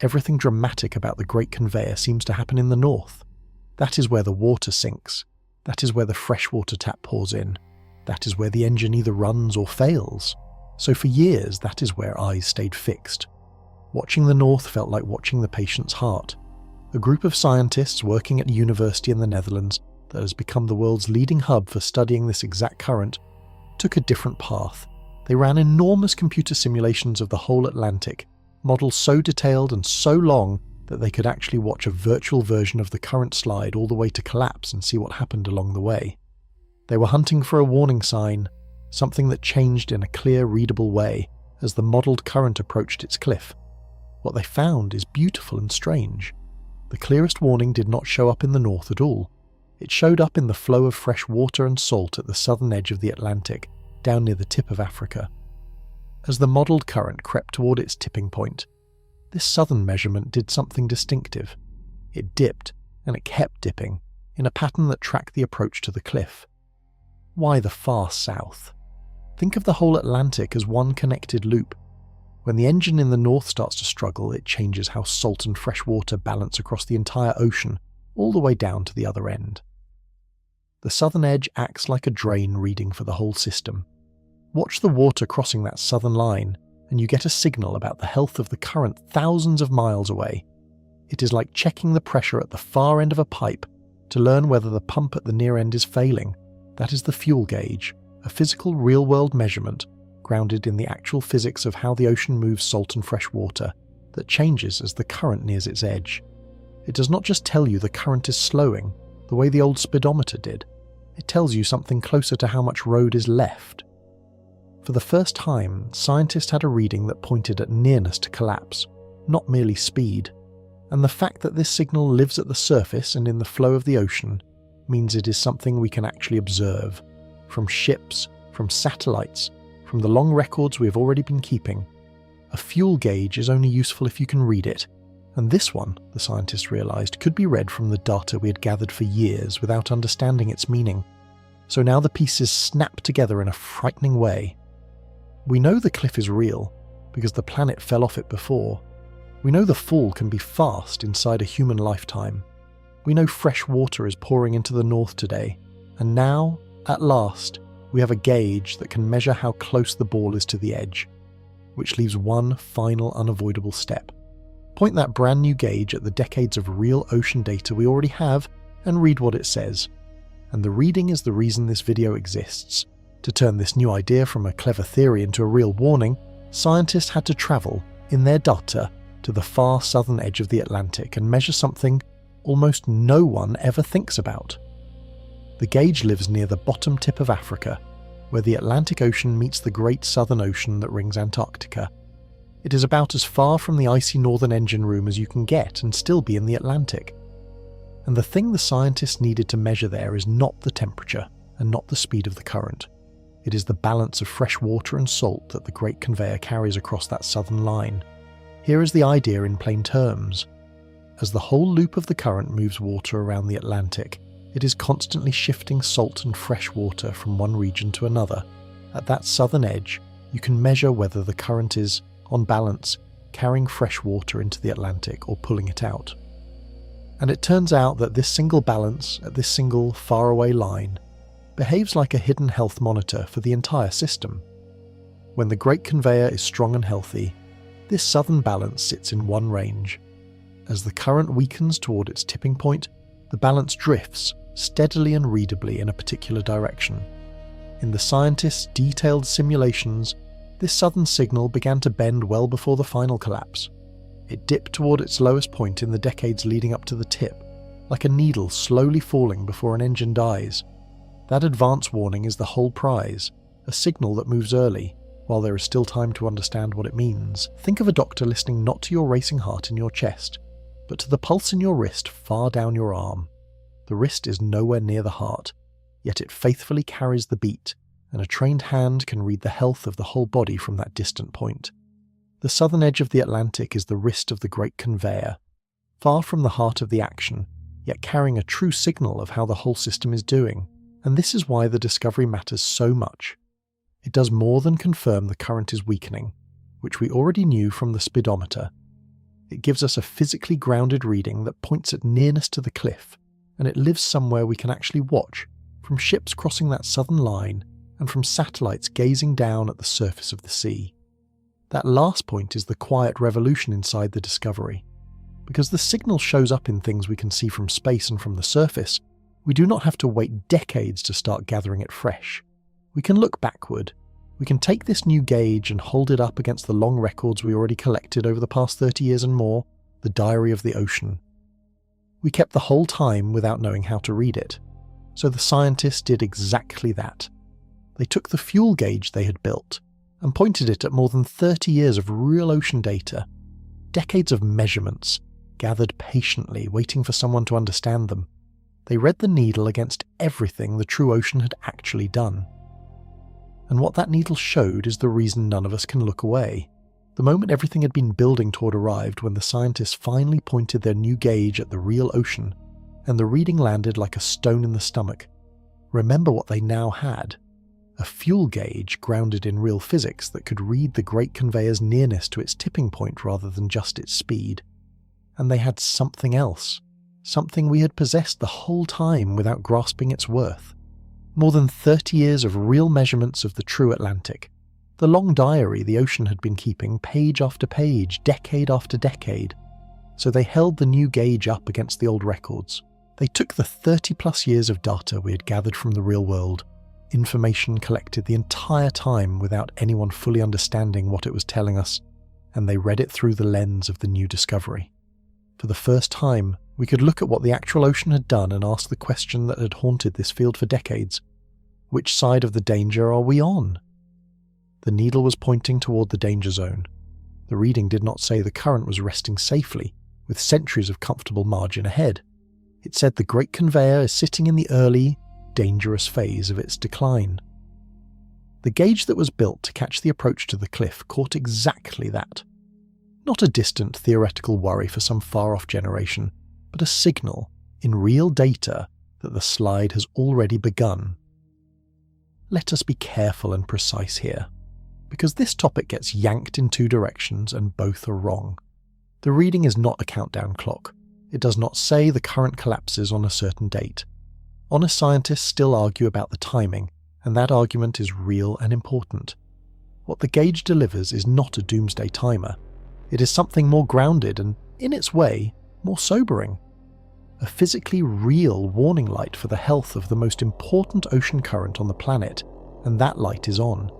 Everything dramatic about the Great Conveyor seems to happen in the north. That is where the water sinks. That is where the freshwater tap pours in. That is where the engine either runs or fails. So for years, that is where eyes stayed fixed. Watching the north felt like watching the patient's heart. A group of scientists working at a university in the Netherlands that has become the world's leading hub for studying this exact current took a different path. They ran enormous computer simulations of the whole Atlantic, models so detailed and so long that they could actually watch a virtual version of the current slide all the way to collapse and see what happened along the way. They were hunting for a warning sign, something that changed in a clear, readable way as the modelled current approached its cliff. What they found is beautiful and strange. The clearest warning did not show up in the north at all. It showed up in the flow of fresh water and salt at the southern edge of the Atlantic, down near the tip of Africa. As the modelled current crept toward its tipping point, this southern measurement did something distinctive. It dipped, and it kept dipping, in a pattern that tracked the approach to the cliff. Why the far south? Think of the whole Atlantic as one connected loop. When the engine in the north starts to struggle, it changes how salt and fresh water balance across the entire ocean, all the way down to the other end. The southern edge acts like a drain reading for the whole system. Watch the water crossing that southern line, and you get a signal about the health of the current thousands of miles away. It is like checking the pressure at the far end of a pipe to learn whether the pump at the near end is failing. That is the fuel gauge, a physical real-world measurement grounded in the actual physics of how the ocean moves salt and fresh water that changes as the current nears its edge. It does not just tell you the current is slowing, the way the old speedometer did. It tells you something closer to how much road is left. For the first time, scientists had a reading that pointed at nearness to collapse, not merely speed. And the fact that this signal lives at the surface and in the flow of the ocean means it is something we can actually observe. From ships, from satellites, from the long records we have already been keeping. A fuel gauge is only useful if you can read it. And this one, the scientists realized, could be read from the data we had gathered for years without understanding its meaning. So now the pieces snap together in a frightening way. We know the cliff is real, because the planet fell off it before. We know the fall can be fast inside a human lifetime. We know fresh water is pouring into the north today. And now, at last, we have a gauge that can measure how close the ball is to the edge, which leaves one final unavoidable step. Point that brand new gauge at the decades of real ocean data we already have and read what it says. And the reading is the reason this video exists. To turn this new idea from a clever theory into a real warning, scientists had to travel, in their data, to the far southern edge of the Atlantic and measure something almost no one ever thinks about. The gauge lives near the bottom tip of Africa, where the Atlantic Ocean meets the great southern ocean that rings Antarctica. It is about as far from the icy northern engine room as you can get and still be in the Atlantic. And the thing the scientists needed to measure there is not the temperature and not the speed of the current. It is the balance of fresh water and salt that the Great Conveyor carries across that southern line. Here is the idea in plain terms. As the whole loop of the current moves water around the Atlantic, it is constantly shifting salt and fresh water from one region to another. At that southern edge, you can measure whether the current is, on balance, carrying fresh water into the Atlantic or pulling it out. And it turns out that this single balance at this single faraway line behaves like a hidden health monitor for the entire system. When the Great Conveyor is strong and healthy, this southern balance sits in one range. As the current weakens toward its tipping point, the balance drifts steadily and readably in a particular direction. In the scientists' detailed simulations, this southern signal began to bend well before the final collapse. It dipped toward its lowest point in the decades leading up to the tip, like a needle slowly falling before an engine dies. That advance warning is the whole prize, a signal that moves early, While there is still time to understand what it means, think of a doctor listening not to your racing heart in your chest, but to the pulse in your wrist far down your arm. The wrist is nowhere near the heart, yet it faithfully carries the beat, and a trained hand can read the health of the whole body from that distant point. The southern edge of the Atlantic is the wrist of the great conveyor, far from the heart of the action, yet carrying a true signal of how the whole system is doing. And this is why the discovery matters so much. It does more than confirm the current is weakening, which we already knew from the speedometer. It gives us a physically grounded reading that points at nearness to the cliff, and it lives somewhere we can actually watch, from ships crossing that southern line and from satellites gazing down at the surface of the sea. That last point is the quiet revolution inside the discovery. Because the signal shows up in things we can see from space and from the surface, we do not have to wait decades to start gathering it fresh. We can look backward. We can take this new gauge and hold it up against the long records we already collected over the past 30 years and more, the diary of the ocean. We kept the whole time without knowing how to read it. So the scientists did exactly that. They took the fuel gauge they had built and pointed it at more than 30 years of real ocean data, decades of measurements, gathered patiently, waiting for someone to understand them. They read the needle against everything the true ocean had actually done. And what that needle showed is the reason none of us can look away. The moment everything had been building toward arrived when the scientists finally pointed their new gauge at the real ocean, and the reading landed like a stone in the stomach. Remember what they now had. A fuel gauge grounded in real physics that could read the great conveyor's nearness to its tipping point rather than just its speed. And they had something else. Something we had possessed the whole time without grasping its worth. More than 30 years of real measurements of the true Atlantic. The long diary the ocean had been keeping page after page, decade after decade. So they held the new gauge up against the old records. They took the 30+ years of data we had gathered from the real world, information collected the entire time without anyone fully understanding what it was telling us, and they read it through the lens of the new discovery. For the first time, we could look at what the actual ocean had done and ask the question that had haunted this field for decades. Which side of the danger are we on? The needle was pointing toward the danger zone. The reading did not say the current was resting safely, with centuries of comfortable margin ahead. It said the great conveyor is sitting in the early, dangerous phase of its decline. The gauge that was built to catch the approach to the cliff caught exactly that. Not a distant theoretical worry for some far-off generation, but a signal, in real data, that the slide has already begun. Let us be careful and precise here, because this topic gets yanked in two directions and both are wrong. The reading is not a countdown clock. It does not say the current collapses on a certain date. Honest scientists still argue about the timing, and that argument is real and important. What the gauge delivers is not a doomsday timer. It is something more grounded and, in its way, more sobering. A physically real warning light for the health of the most important ocean current on the planet, and that light is on.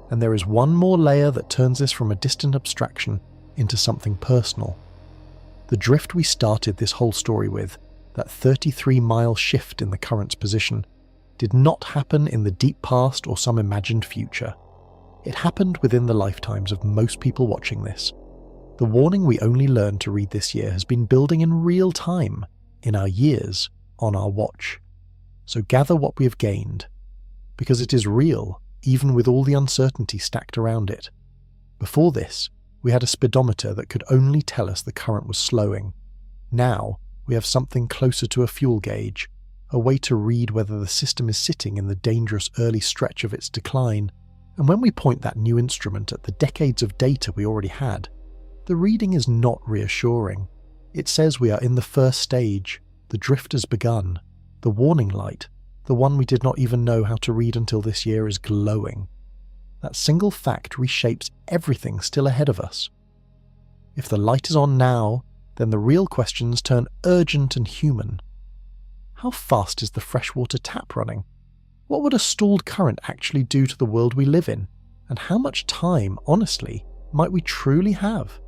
And there is one more layer that turns this from a distant abstraction into something personal. The drift we started this whole story with, that 33-mile shift in the current's position, did not happen in the deep past or some imagined future. It happened within the lifetimes of most people watching this. The warning we only learned to read this year has been building in real time, in our years, on our watch. So gather what we have gained, because it is real, even with all the uncertainty stacked around it. Before this, we had a speedometer that could only tell us the current was slowing. Now, we have something closer to a fuel gauge, a way to read whether the system is sitting in the dangerous early stretch of its decline. And when we point that new instrument at the decades of data we already had, the reading is not reassuring. It says we are in the first stage, the drift has begun. The warning light, the one we did not even know how to read until this year, is glowing. That single fact reshapes everything still ahead of us. If the light is on now, then the real questions turn urgent and human. How fast is the freshwater tap running? What would a stalled current actually do to the world we live in? And how much time, honestly, might we truly have?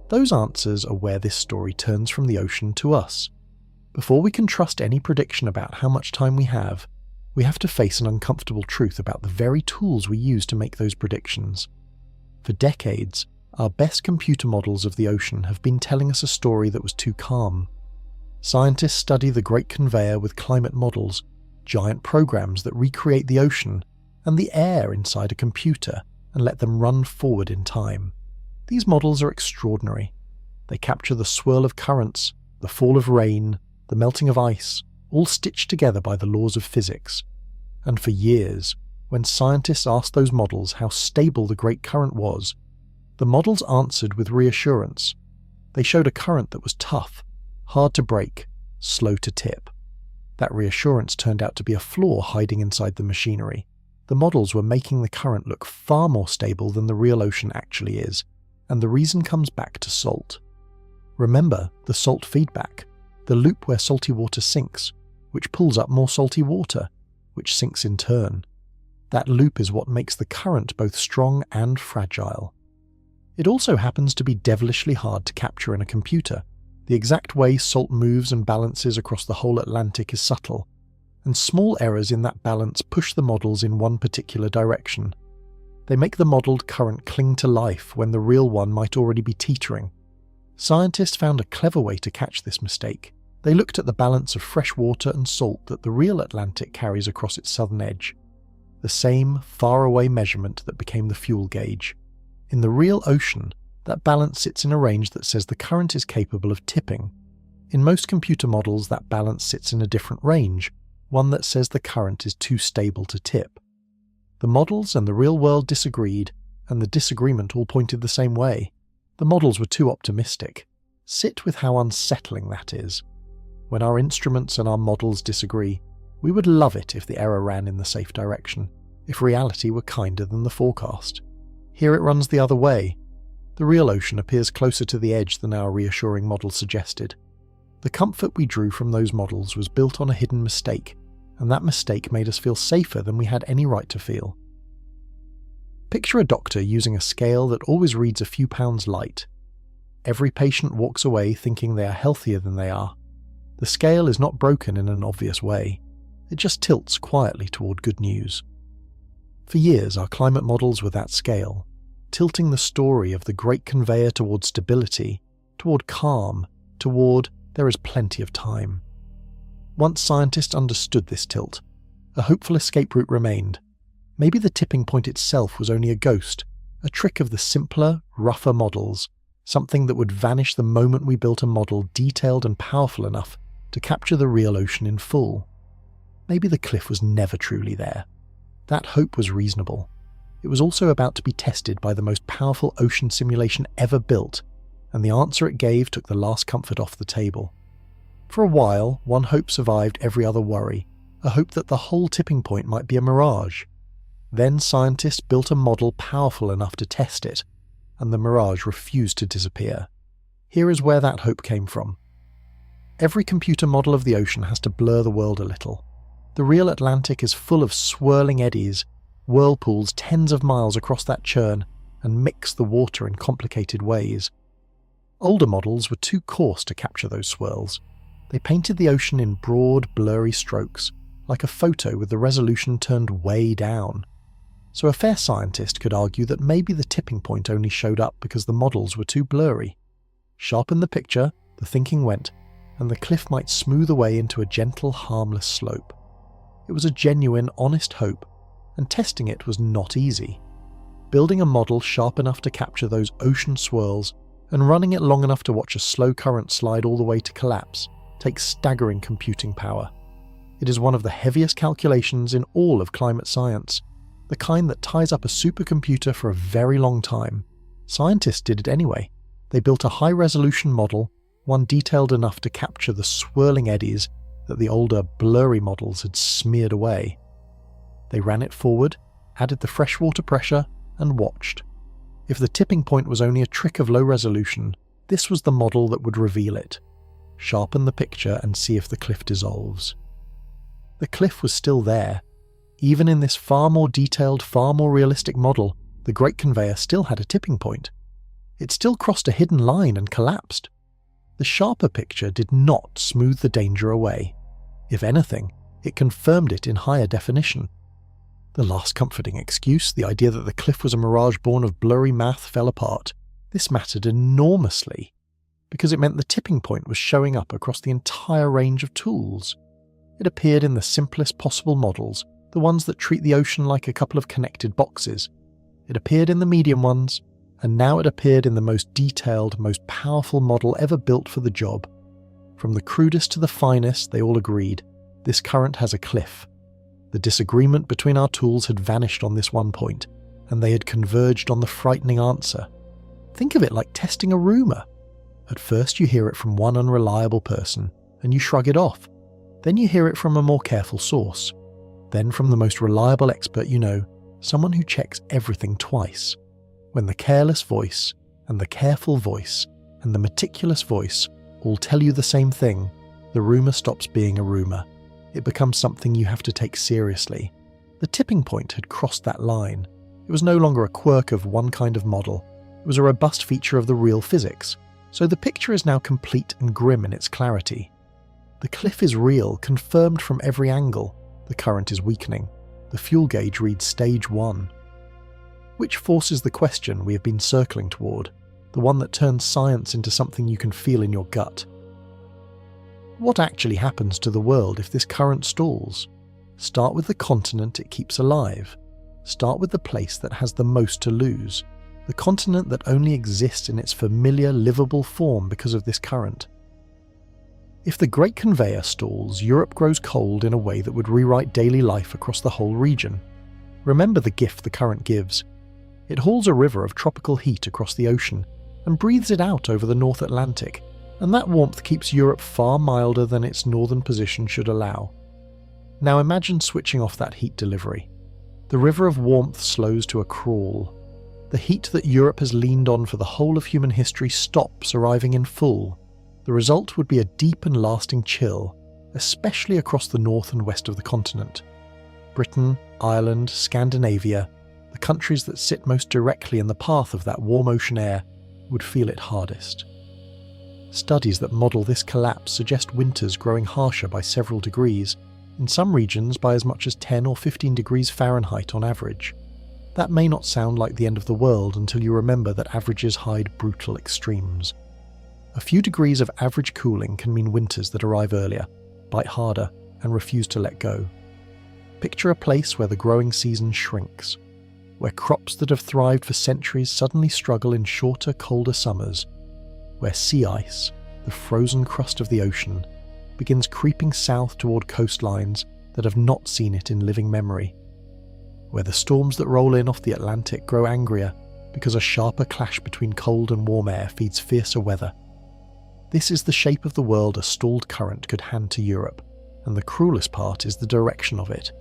Those answers are where this story turns from the ocean to us. Before we can trust any prediction about how much time we have, we have to face an uncomfortable truth about the very tools we use to make those predictions. For decades, our best computer models of the ocean have been telling us a story that was too calm. Scientists study the Great Conveyor with climate models, giant programs that recreate the ocean and the air inside a computer and let them run forward in time. These models are extraordinary. They capture the swirl of currents, the fall of rain, the melting of ice, all stitched together by the laws of physics. And for years, when scientists asked those models how stable the Great Current was, the models answered with reassurance. They showed a current that was tough, hard to break, slow to tip. That reassurance turned out to be a flaw hiding inside the machinery. The models were making the current look far more stable than the real ocean actually is, and the reason comes back to salt. Remember the salt feedback, the loop where salty water sinks, which pulls up more salty water, which sinks in turn. That loop is what makes the current both strong and fragile. It also happens to be devilishly hard to capture in a computer. The exact way salt moves and balances across the whole Atlantic is subtle, and small errors in that balance push the models in one particular direction. They make the modelled current cling to life when the real one might already be teetering. Scientists found a clever way to catch this mistake. They looked at the balance of fresh water and salt that the real Atlantic carries across its southern edge, the same faraway measurement that became the fuel gauge. In the real ocean, that balance sits in a range that says the current is capable of tipping. In most computer models, that balance sits in a different range, one that says the current is too stable to tip. The models and the real world disagreed, and the disagreement all pointed the same way. The models were too optimistic. Sit with how unsettling that is. When our instruments and our models disagree, we would love it if the error ran in the safe direction, if reality were kinder than the forecast. Here it runs the other way. The real ocean appears closer to the edge than our reassuring model suggested. The comfort we drew from those models was built on a hidden mistake, and that mistake made us feel safer than we had any right to feel. Picture a doctor using a scale that always reads a few pounds light. Every patient walks away thinking they are healthier than they are. The scale is not broken in an obvious way. It just tilts quietly toward good news. For years, our climate models were that scale, tilting the story of the Great Conveyor toward stability, toward calm, toward there is plenty of time. Once scientists understood this tilt, a hopeful escape route remained. Maybe the tipping point itself was only a ghost, a trick of the simpler, rougher models, something that would vanish the moment we built a model detailed and powerful enough to capture the real ocean in full. Maybe the cliff was never truly there. That hope was reasonable. It was also about to be tested by the most powerful ocean simulation ever built, and the answer it gave took the last comfort off the table. For a while, one hope survived every other worry, a hope that the whole tipping point might be a mirage. Then scientists built a model powerful enough to test it, and the mirage refused to disappear. Here is where that hope came from. Every computer model of the ocean has to blur the world a little. The real Atlantic is full of swirling eddies, whirlpools tens of miles across that churn, and mix the water in complicated ways. Older models were too coarse to capture those swirls. They painted the ocean in broad, blurry strokes, like a photo with the resolution turned way down. So a fair scientist could argue that maybe the tipping point only showed up because the models were too blurry. Sharpen the picture, the thinking went, and the cliff might smooth away into a gentle, harmless slope. It was a genuine, honest hope, and testing it was not easy. Building a model sharp enough to capture those ocean swirls and running it long enough to watch a slow current slide all the way to collapse takes staggering computing power. It is one of the heaviest calculations in all of climate science, the kind that ties up a supercomputer for a very long time. Scientists did it anyway. They built a high-resolution model, one detailed enough to capture the swirling eddies that the older, blurry models had smeared away. They ran it forward, added the freshwater pressure, and watched. If the tipping point was only a trick of low resolution, this was the model that would reveal it. Sharpen the picture and see if the cliff dissolves. The cliff was still there. Even in this far more detailed, far more realistic model, the Great Conveyor still had a tipping point. It still crossed a hidden line and collapsed. The sharper picture did not smooth the danger away. If anything, It confirmed it in higher definition. The last comforting excuse, the idea that the cliff was a mirage born of blurry math, fell apart. This mattered enormously, because it meant the tipping point was showing up across the entire range of tools. It appeared in the simplest possible models, the ones that treat the ocean like a couple of connected boxes. It appeared in the medium ones, and now it appeared in the most detailed, most powerful model ever built for the job. From the crudest to the finest, they all agreed, this current has a cliff. The disagreement between our tools had vanished on this one point, and they had converged on the frightening answer. Think of it like testing a rumour. At first you hear it from one unreliable person, and you shrug it off. Then you hear it from a more careful source. Then from the most reliable expert you know, someone who checks everything twice. When the careless voice, and the careful voice, and the meticulous voice all tell you the same thing, the rumour stops being a rumour. It becomes something you have to take seriously. The tipping point had crossed that line. It was no longer a quirk of one kind of model. It was a robust feature of the real physics. So the picture is now complete and grim in its clarity. The cliff is real, confirmed from every angle. The current is weakening. The fuel gauge reads stage 1. Which forces the question we have been circling toward, the one that turns science into something you can feel in your gut. What actually happens to the world if this current stalls? Start with the continent it keeps alive. Start with the place that has the most to lose. The continent that only exists in its familiar, livable form because of this current. If the Great Conveyor stalls, Europe grows cold in a way that would rewrite daily life across the whole region. Remember the gift the current gives. It hauls a river of tropical heat across the ocean and breathes it out over the North Atlantic, and that warmth keeps Europe far milder than its northern position should allow. Now imagine switching off that heat delivery. The river of warmth slows to a crawl. The heat that Europe has leaned on for the whole of human history stops arriving in full. The result would be a deep and lasting chill, especially across the north and west of the continent. Britain, Ireland, Scandinavia, the countries that sit most directly in the path of that warm ocean air, would feel it hardest. Studies that model this collapse suggest winters growing harsher by several degrees, in some regions by as much as 10 or 15 degrees Fahrenheit on average. That may not sound like the end of the world until you remember that averages hide brutal extremes. A few degrees of average cooling can mean winters that arrive earlier, bite harder, and refuse to let go. Picture a place where the growing season shrinks, where crops that have thrived for centuries suddenly struggle in shorter, colder summers, where sea ice, the frozen crust of the ocean, begins creeping south toward coastlines that have not seen it in living memory, where the storms that roll in off the Atlantic grow angrier because a sharper clash between cold and warm air feeds fiercer weather. This is the shape of the world a stalled current could hand to Europe, and the cruelest part is the direction of it.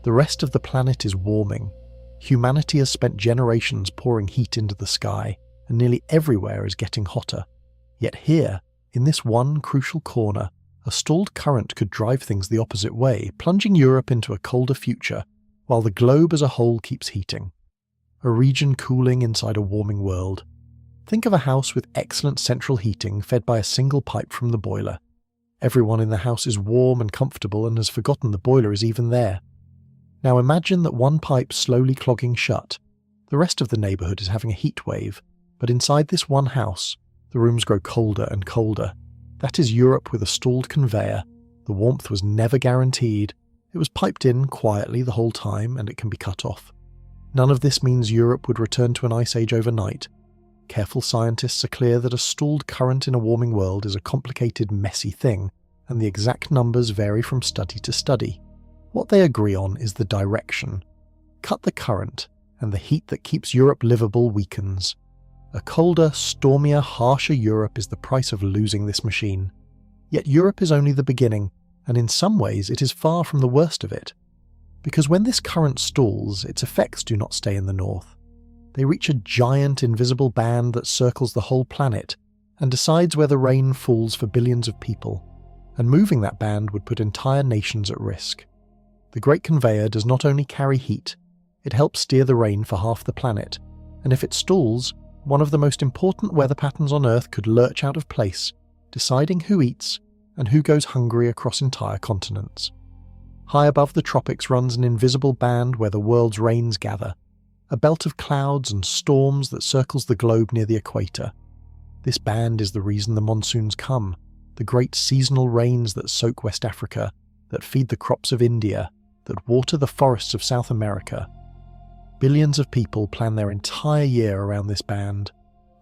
The rest of the planet is warming. Humanity has spent generations pouring heat into the sky, and nearly everywhere is getting hotter. Yet here, in this one crucial corner, a stalled current could drive things the opposite way, plunging Europe into a colder future, while the globe as a whole keeps heating. A region cooling inside a warming world. Think of a house with excellent central heating fed by a single pipe from the boiler. Everyone in the house is warm and comfortable and has forgotten the boiler is even there. Now imagine that one pipe slowly clogging shut. The rest of the neighbourhood is having a heat wave, but inside this one house, the rooms grow colder and colder. That is Europe with a stalled conveyor. The warmth was never guaranteed. It was piped in quietly the whole time, and it can be cut off. None of this means Europe would return to an ice age overnight. Careful scientists are clear that a stalled current in a warming world is a complicated, messy thing, and the exact numbers vary from study to study. What they agree on is the direction. Cut the current, and the heat that keeps Europe livable weakens. A colder, stormier, harsher Europe is the price of losing this machine. Yet Europe is only the beginning, and in some ways it is far from the worst of it. Because when this current stalls, its effects do not stay in the north. They reach a giant invisible band that circles the whole planet and decides where the rain falls for billions of people, and moving that band would put entire nations at risk. The Great Conveyor does not only carry heat, it helps steer the rain for half the planet, and if it stalls, one of the most important weather patterns on Earth could lurch out of place, deciding who eats and who goes hungry across entire continents. High above the tropics runs an invisible band where the world's rains gather, a belt of clouds and storms that circles the globe near the equator. This band is the reason the monsoons come, the great seasonal rains that soak West Africa, that feed the crops of India, that water the forests of South America. Billions of people plan their entire year around this band.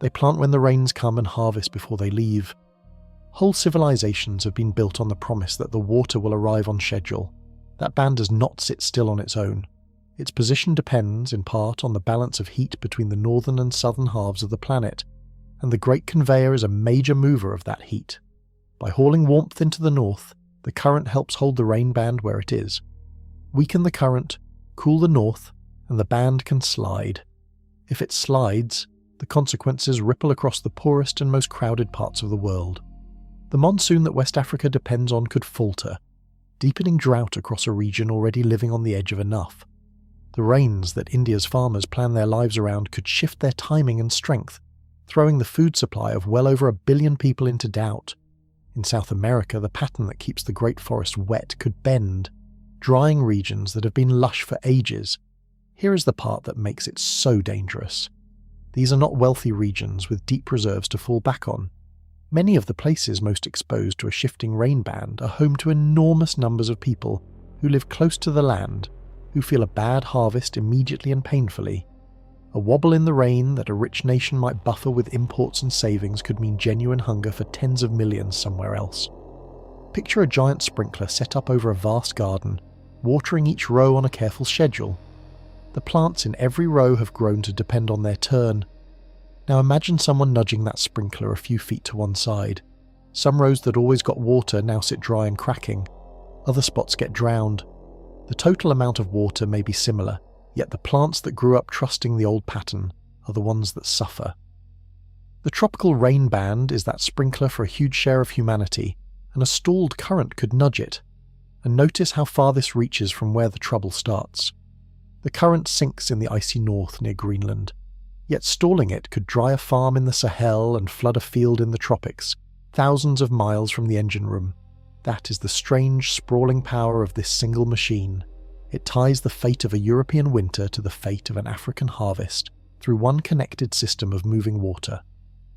They plant when the rains come and harvest before they leave. Whole civilizations have been built on the promise that the water will arrive on schedule. That band does not sit still on its own. Its position depends, in part, on the balance of heat between the northern and southern halves of the planet, and the Great Conveyor is a major mover of that heat. By hauling warmth into the north, the current helps hold the rain band where it is. Weaken the current, cool the north, and the band can slide. If it slides, the consequences ripple across the poorest and most crowded parts of the world. The monsoon that West Africa depends on could falter, deepening drought across a region already living on the edge of enough. The rains that India's farmers plan their lives around could shift their timing and strength, throwing the food supply of well over 1 billion people into doubt. In South America, the pattern that keeps the Great Forest wet could bend, drying regions that have been lush for ages. Here is the part that makes it so dangerous. These are not wealthy regions with deep reserves to fall back on. Many of the places most exposed to a shifting rain band are home to enormous numbers of people who live close to the land, who feel a bad harvest immediately and painfully. A wobble in the rain that a rich nation might buffer with imports and savings could mean genuine hunger for tens of millions somewhere else. Picture a giant sprinkler set up over a vast garden, watering each row on a careful schedule. The plants in every row have grown to depend on their turn. Now imagine someone nudging that sprinkler a few feet to one side. Some rows that always got water now sit dry and cracking. Other spots get drowned. The total amount of water may be similar, yet the plants that grew up trusting the old pattern are the ones that suffer. The tropical rain band is that sprinkler for a huge share of humanity, and a stalled current could nudge it. And notice how far this reaches from where the trouble starts. The current sinks in the icy north near Greenland, yet stalling it could dry a farm in the Sahel and flood a field in the tropics, thousands of miles from the engine room. That is the strange, sprawling power of this single machine. It ties the fate of a European winter to the fate of an African harvest through one connected system of moving water.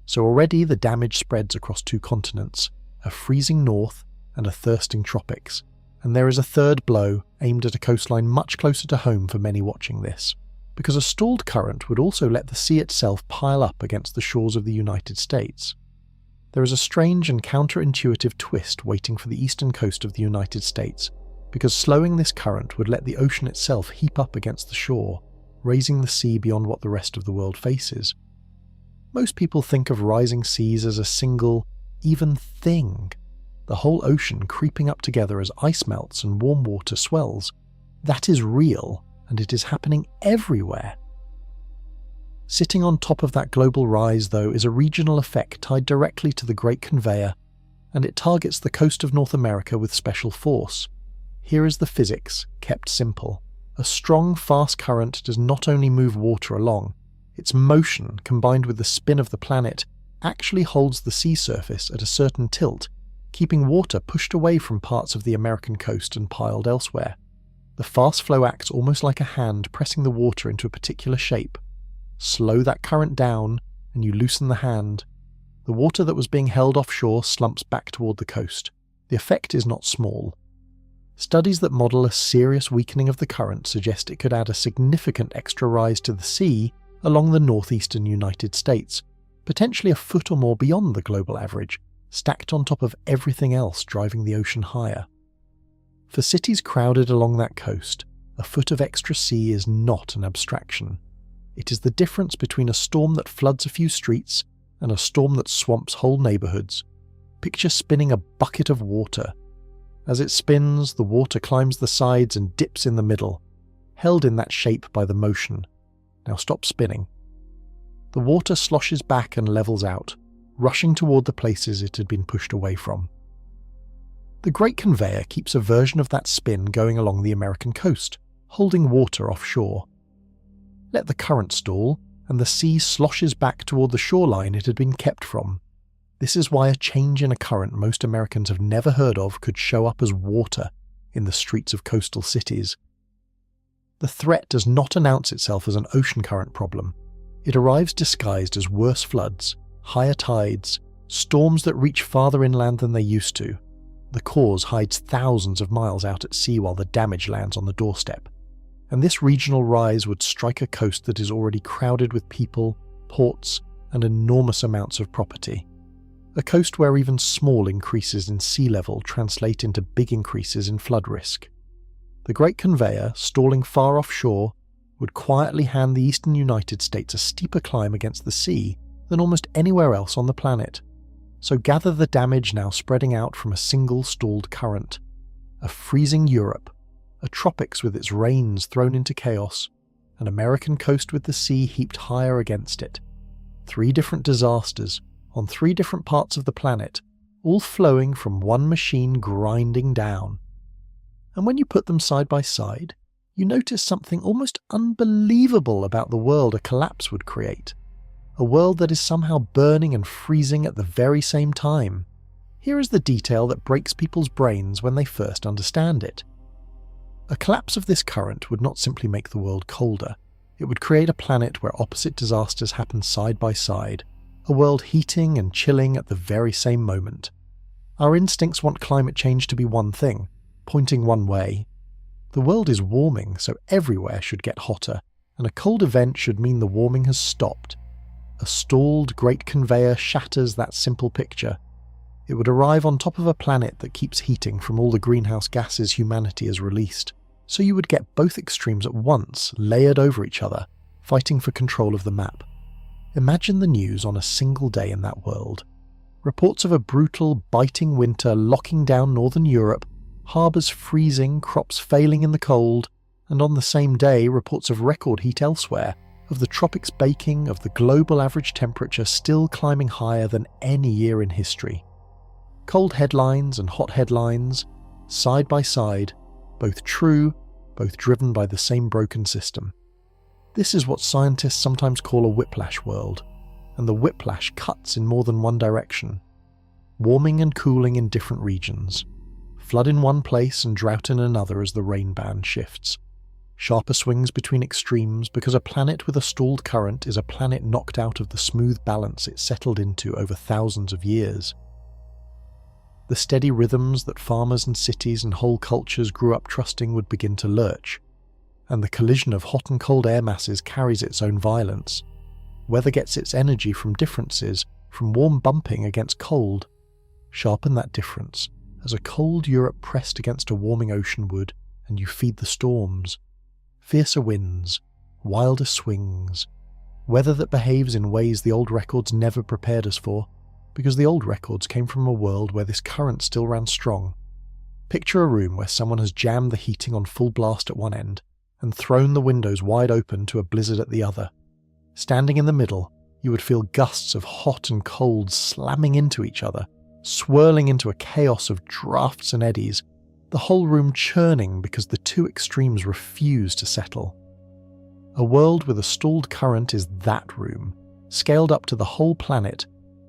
So already the damage spreads across 2 continents, a freezing north and a thirsting tropics. And there is a third blow aimed at a coastline much closer to home for many watching this, because a stalled current would also let the sea itself pile up against the shores of the United States. There is a strange and counterintuitive twist waiting for the eastern coast of the United States, because slowing this current would let the ocean itself heap up against the shore, raising the sea beyond what the rest of the world faces. Most people think of rising seas as a single, even thing, the whole ocean creeping up together as ice melts and warm water swells. That is real, and it is happening everywhere. Sitting on top of that global rise, though, is a regional effect tied directly to the Great Conveyor, and it targets the coast of North America with special force. Here is the physics, kept simple. A strong, fast current does not only move water along, its motion, combined with the spin of the planet, actually holds the sea surface at a certain tilt, keeping water pushed away from parts of the American coast and piled elsewhere. The fast flow acts almost like a hand pressing the water into a particular shape. Slow that current down, and you loosen the hand. The water that was being held offshore slumps back toward the coast. The effect is not small. Studies that model a serious weakening of the current suggest it could add a significant extra rise to the sea along the northeastern United States, potentially a foot or more beyond the global average, stacked on top of everything else driving the ocean higher. For cities crowded along that coast, a foot of extra sea is not an abstraction. It is the difference between a storm that floods a few streets and a storm that swamps whole neighborhoods. Picture spinning a bucket of water. As it spins, the water climbs the sides and dips in the middle, held in that shape by the motion. Now stop spinning. The water sloshes back and levels out, rushing toward the places it had been pushed away from. The Great Conveyor keeps a version of that spin going along the American coast, holding water offshore. Let the current stall, and the sea sloshes back toward the shoreline it had been kept from. This is why a change in a current most Americans have never heard of could show up as water in the streets of coastal cities. The threat does not announce itself as an ocean current problem. It arrives disguised as worse floods, higher tides, storms that reach farther inland than they used to. The cause hides thousands of miles out at sea while the damage lands on the doorstep. And this regional rise would strike a coast that is already crowded with people, ports, and enormous amounts of property. A coast where even small increases in sea level translate into big increases in flood risk. The Great Conveyor, stalling far offshore, would quietly hand the eastern United States a steeper climb against the sea than almost anywhere else on the planet. So gather the damage now spreading out from a single stalled current. A freezing Europe, a tropics with its rains thrown into chaos, an American coast with the sea heaped higher against it. 3 different disasters on 3 different parts of the planet, all flowing from one machine grinding down. And when you put them side by side, you notice something almost unbelievable about the world a collapse would create. A world that is somehow burning and freezing at the very same time. Here is the detail that breaks people's brains when they first understand it. A collapse of this current would not simply make the world colder. It would create a planet where opposite disasters happen side by side, a world heating and chilling at the very same moment. Our instincts want climate change to be one thing, pointing one way. The world is warming, so everywhere should get hotter, and a cold event should mean the warming has stopped. A stalled Great Conveyor shatters that simple picture. It would arrive on top of a planet that keeps heating from all the greenhouse gases humanity has released, so you would get both extremes at once, layered over each other, fighting for control of the map. Imagine the news on a single day in that world. Reports of a brutal, biting winter locking down northern Europe, harbours freezing, crops failing in the cold, and on the same day reports of record heat elsewhere, of the tropics baking, of the global average temperature still climbing higher than any year in history. Cold headlines and hot headlines, side by side, both true, both driven by the same broken system. This is what scientists sometimes call a whiplash world, and the whiplash cuts in more than one direction. Warming and cooling in different regions. Flood in one place and drought in another as the rain band shifts. Sharper swings between extremes because a planet with a stalled current is a planet knocked out of the smooth balance it settled into over thousands of years. The steady rhythms that farmers and cities and whole cultures grew up trusting would begin to lurch, and the collision of hot and cold air masses carries its own violence. Weather gets its energy from differences, from warm bumping against cold. Sharpen that difference, as a cold Europe pressed against a warming ocean would, and you feed the storms. Fiercer winds, wilder swings, weather that behaves in ways the old records never prepared us for, because the old records came from a world where this current still ran strong. Picture a room where someone has jammed the heating on full blast at one end, and thrown the windows wide open to a blizzard at the other. Standing in the middle, you would feel gusts of hot and cold slamming into each other, swirling into a chaos of drafts and eddies, the whole room churning because the two extremes refuse to settle. A world with a stalled current is that room, scaled up to the whole planet,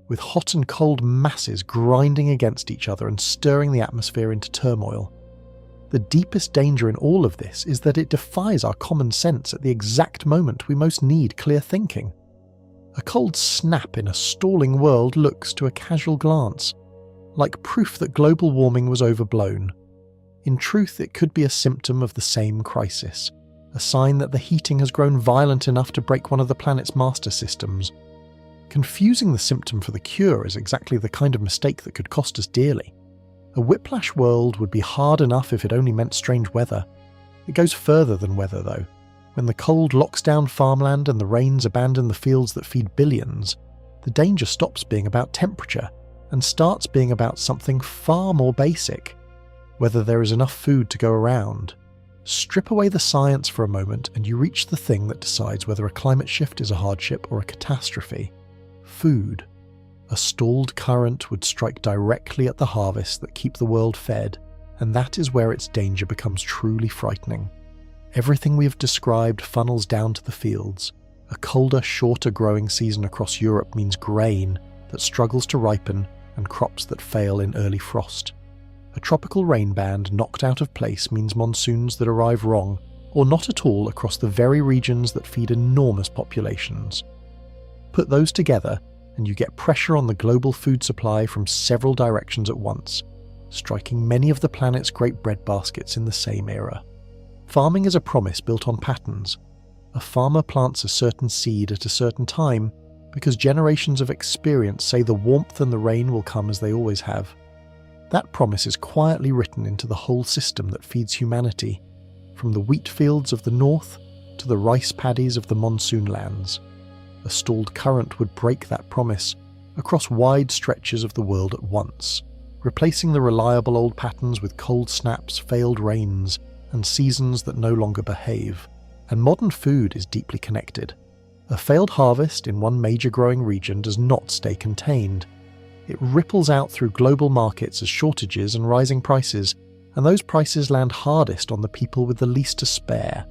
with hot and cold masses grinding against each other and stirring the atmosphere into turmoil. The deepest danger in all of this is that it defies our common sense at the exact moment we most need clear thinking. A cold snap in a stalling world looks, to a casual glance, like proof that global warming was overblown. In truth, it could be a symptom of the same crisis, a sign that the heating has grown violent enough to break one of the planet's master systems. Confusing the symptom for the cure is exactly the kind of mistake that could cost us dearly. A whiplash world would be hard enough if it only meant strange weather. It goes further than weather, though. When the cold locks down farmland and the rains abandon the fields that feed billions, the danger stops being about temperature and starts being about something far more basic: whether there is enough food to go around. Strip away the science for a moment and you reach the thing that decides whether a climate shift is a hardship or a catastrophe. Food. A stalled current would strike directly at the harvests that keep the world fed, and that is where its danger becomes truly frightening. Everything we have described funnels down to the fields. A colder, shorter growing season across Europe means grain that struggles to ripen and crops that fail in early frost. A tropical rain band knocked out of place means monsoons that arrive wrong, or not at all across the very regions that feed enormous populations. Put those together, and you get pressure on the global food supply from several directions at once, striking many of the planet's great breadbaskets in the same era. Farming is a promise built on patterns. A farmer plants a certain seed at a certain time because generations of experience say the warmth and the rain will come as they always have. That promise is quietly written into the whole system that feeds humanity, from the wheat fields of the north to the rice paddies of the monsoon lands. A stalled current would break that promise across wide stretches of the world at once, replacing the reliable old patterns with cold snaps, failed rains, and seasons that no longer behave. And modern food is deeply connected. A failed harvest in one major growing region does not stay contained. It ripples out through global markets as shortages and rising prices, and those prices land hardest on the people with the least to spare.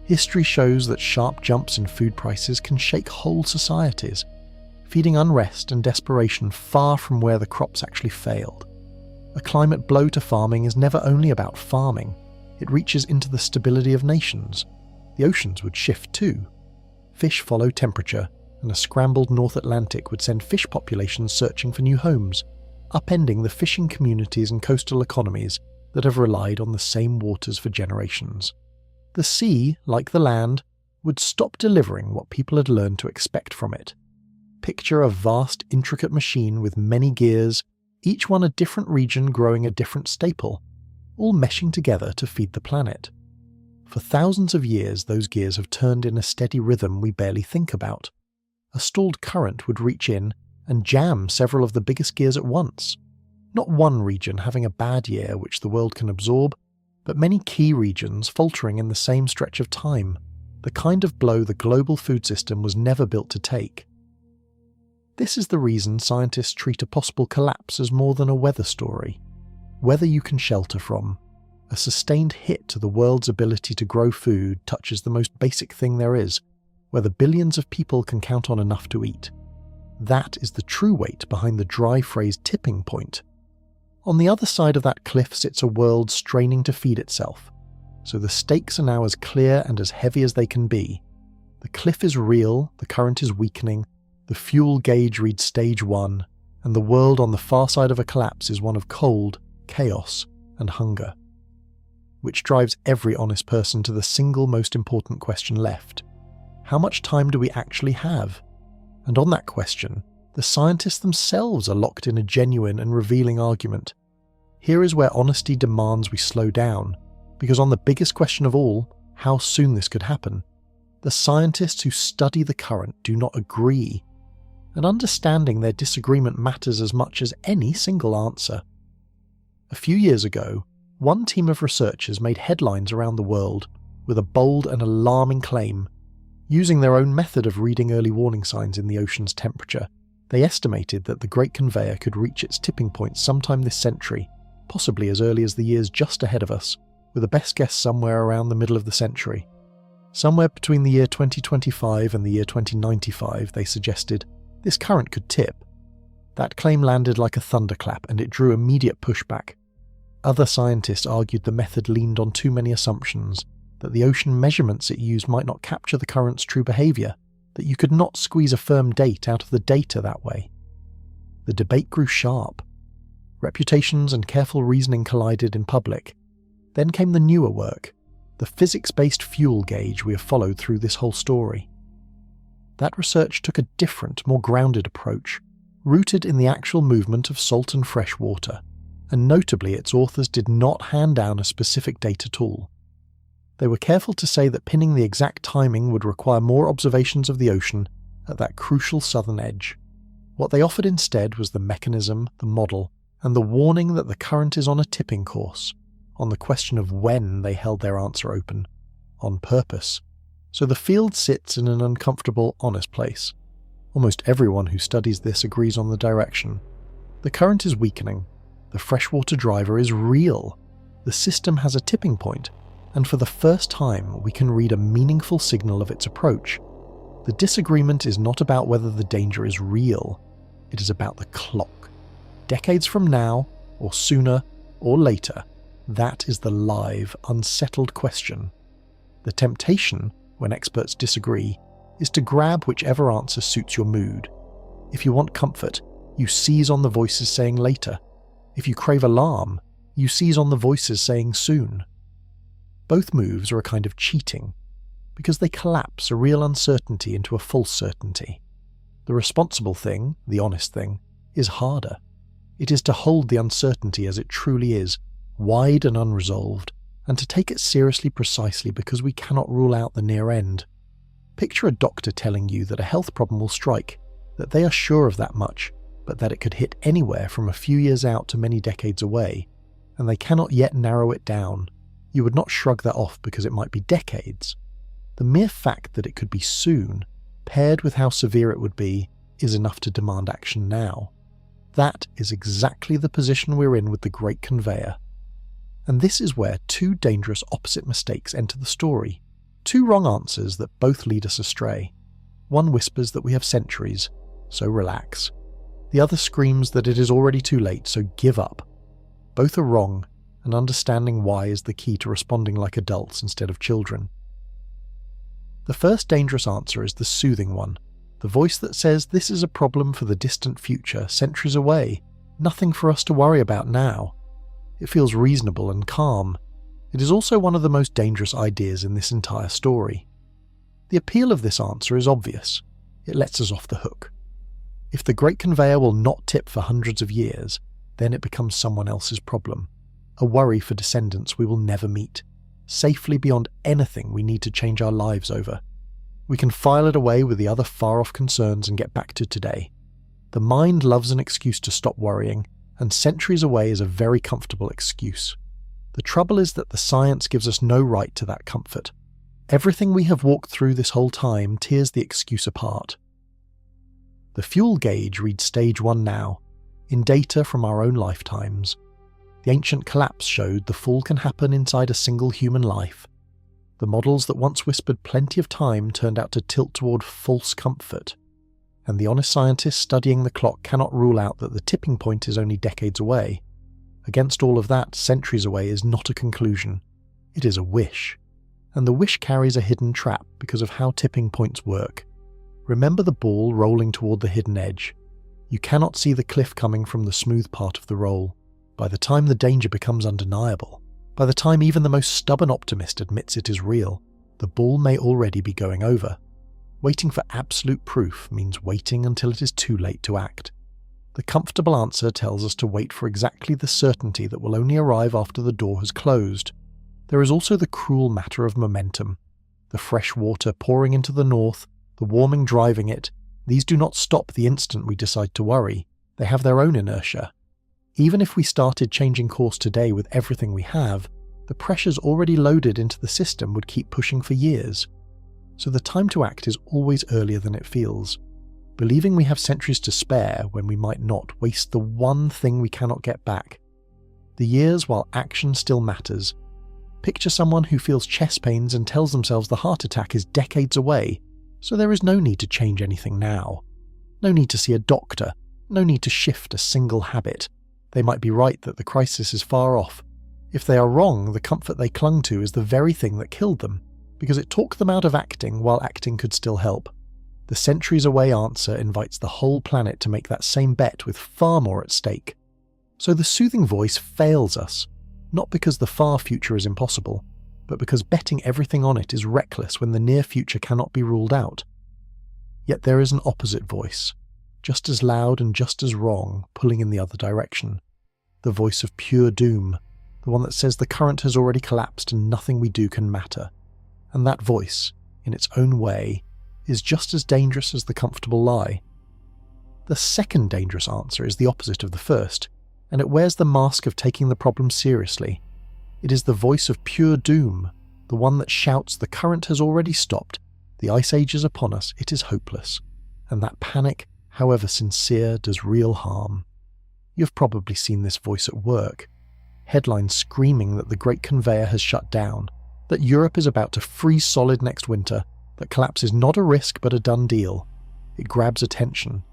History shows that sharp jumps in food prices can shake whole societies, feeding unrest and desperation far from where the crops actually failed. A climate blow to farming is never only about farming. It reaches into the stability of nations. The oceans would shift too. Fish follow temperature, and a scrambled North Atlantic would send fish populations searching for new homes, upending the fishing communities and coastal economies that have relied on the same waters for generations. The sea, like the land, would stop delivering what people had learned to expect from it. Picture a vast, intricate machine with many gears, each one a different region growing a different staple, all meshing together to feed the planet. For thousands of years, those gears have turned in a steady rhythm we barely think about. A stalled current would reach in and jam several of the biggest gears at once. Not one region having a bad year which the world can absorb, but many key regions faltering in the same stretch of time, the kind of blow the global food system was never built to take. This is the reason scientists treat a possible collapse as more than a weather story. Weather you can shelter from. A sustained hit to the world's ability to grow food touches the most basic thing there is, whether billions of people can count on enough to eat. That is the true weight behind the dry phrase tipping point. On the other side of that cliff sits a world straining to feed itself, so the stakes are now as clear and as heavy as they can be. The cliff is real, the current is weakening, the fuel gauge reads stage 1, and the world on the far side of a collapse is one of cold, chaos, and hunger. Which drives every honest person to the single most important question left. How much time do we actually have? And on that question, the scientists themselves are locked in a genuine and revealing argument. Here is where honesty demands we slow down, because on the biggest question of all, how soon this could happen, the scientists who study the current do not agree, and understanding their disagreement matters as much as any single answer. A few years ago, one team of researchers made headlines around the world with a bold and alarming claim. Using their own method of reading early warning signs in the ocean's temperature, they estimated that the Great Conveyor could reach its tipping point sometime this century, possibly as early as the years just ahead of us, with a best guess somewhere around the middle of the century. Somewhere between the year 2025 and the year 2095, they suggested, this current could tip. That claim landed like a thunderclap, and it drew immediate pushback. Other scientists argued the method leaned on too many assumptions, that the ocean measurements it used might not capture the current's true behaviour, that you could not squeeze a firm date out of the data that way. The debate grew sharp. Reputations and careful reasoning collided in public. Then came the newer work, the physics-based fuel gauge we have followed through this whole story. That research took a different, more grounded approach, rooted in the actual movement of salt and fresh water, and notably its authors did not hand down a specific date at all. They were careful to say that pinning the exact timing would require more observations of the ocean at that crucial southern edge. What they offered instead was the mechanism, the model, and the warning that the current is on a tipping course. On the question of when they held their answer open, on purpose. So the field sits in an uncomfortable, honest place. Almost everyone who studies this agrees on the direction. The current is weakening. The freshwater driver is real. The system has a tipping point, and for the first time we can read a meaningful signal of its approach. The disagreement is not about whether the danger is real. It is about the clock. Decades from now, or sooner, or later? That is the live, unsettled question. The temptation, when experts disagree, is to grab whichever answer suits your mood. If you want comfort, you seize on the voices saying later. If you crave alarm, you seize on the voices saying soon. Both moves are a kind of cheating, because they collapse a real uncertainty into a false certainty. The responsible thing, the honest thing, is harder. It is to hold the uncertainty as it truly is, wide and unresolved, and to take it seriously precisely because we cannot rule out the near end. Picture a doctor telling you that a health problem will strike, that they are sure of that much, but that it could hit anywhere from a few years out to many decades away, and they cannot yet narrow it down. You would not shrug that off because it might be decades. The mere fact that it could be soon, paired with how severe it would be, is enough to demand action now. That is exactly the position we're in with the Great Conveyor. And this is where two dangerous opposite mistakes enter the story. Two wrong answers that both lead us astray. One whispers that we have centuries, so relax. The other screams that it is already too late, so give up. Both are wrong, and understanding why is the key to responding like adults instead of children. The first dangerous answer is the soothing one, the voice that says this is a problem for the distant future, centuries away, nothing for us to worry about now. It feels reasonable and calm. It is also one of the most dangerous ideas in this entire story. The appeal of this answer is obvious. It lets us off the hook. If the Great Conveyor will not tip for hundreds of years, then it becomes someone else's problem, a worry for descendants we will never meet, safely beyond anything we need to change our lives over. We can file it away with the other far-off concerns and get back to today. The mind loves an excuse to stop worrying, and centuries away is a very comfortable excuse. The trouble is that the science gives us no right to that comfort. Everything we have walked through this whole time tears the excuse apart. The fuel gauge reads stage 1 now, in data from our own lifetimes. The ancient collapse showed the fall can happen inside a single human life. The models that once whispered plenty of time turned out to tilt toward false comfort. And the honest scientists studying the clock cannot rule out that the tipping point is only decades away. Against all of that, centuries away is not a conclusion. It is a wish. And the wish carries a hidden trap because of how tipping points work. Remember the ball rolling toward the hidden edge. You cannot see the cliff coming from the smooth part of the roll. By the time the danger becomes undeniable, by the time even the most stubborn optimist admits it is real, the ball may already be going over. Waiting for absolute proof means waiting until it is too late to act. The comfortable answer tells us to wait for exactly the certainty that will only arrive after the door has closed. There is also the cruel matter of momentum. The fresh water pouring into the north, the warming driving it, these do not stop the instant we decide to worry. They have their own inertia. Even if we started changing course today with everything we have, the pressures already loaded into the system would keep pushing for years. So the time to act is always earlier than it feels. Believing we have centuries to spare when we might not waste the one thing we cannot get back. The years while action still matters. Picture someone who feels chest pains and tells themselves the heart attack is decades away, so there is no need to change anything now. No need to see a doctor, no need to shift a single habit. They might be right that the crisis is far off. If they are wrong, the comfort they clung to is the very thing that killed them, because it talked them out of acting while acting could still help. The centuries away answer invites the whole planet to make that same bet with far more at stake. So the soothing voice fails us, not because the far future is impossible, but because betting everything on it is reckless when the near future cannot be ruled out. Yet there is an opposite voice, just as loud and just as wrong, pulling in the other direction. The voice of pure doom, the one that says the current has already collapsed and nothing we do can matter. And that voice, in its own way, is just as dangerous as the comfortable lie. The second dangerous answer is the opposite of the first, and it wears the mask of taking the problem seriously. It is the voice of pure doom, the one that shouts the current has already stopped, the ice age is upon us, it is hopeless, and that panic, however sincere, does real harm. You've probably seen this voice at work. Headlines screaming that the Great Conveyor has shut down, that Europe is about to freeze solid next winter, that collapse is not a risk but a done deal. It grabs attention.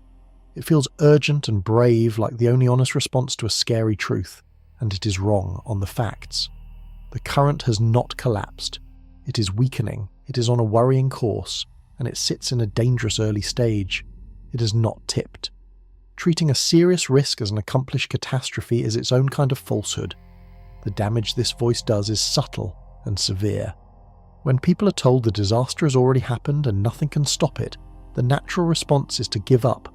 It feels urgent and brave, like the only honest response to a scary truth, and it is wrong on the facts. The current has not collapsed. It is weakening, it is on a worrying course, and it sits in a dangerous early stage. It has not tipped. Treating a serious risk as an accomplished catastrophe is its own kind of falsehood. The damage this voice does is subtle and severe. When people are told the disaster has already happened and nothing can stop it, the natural response is to give up.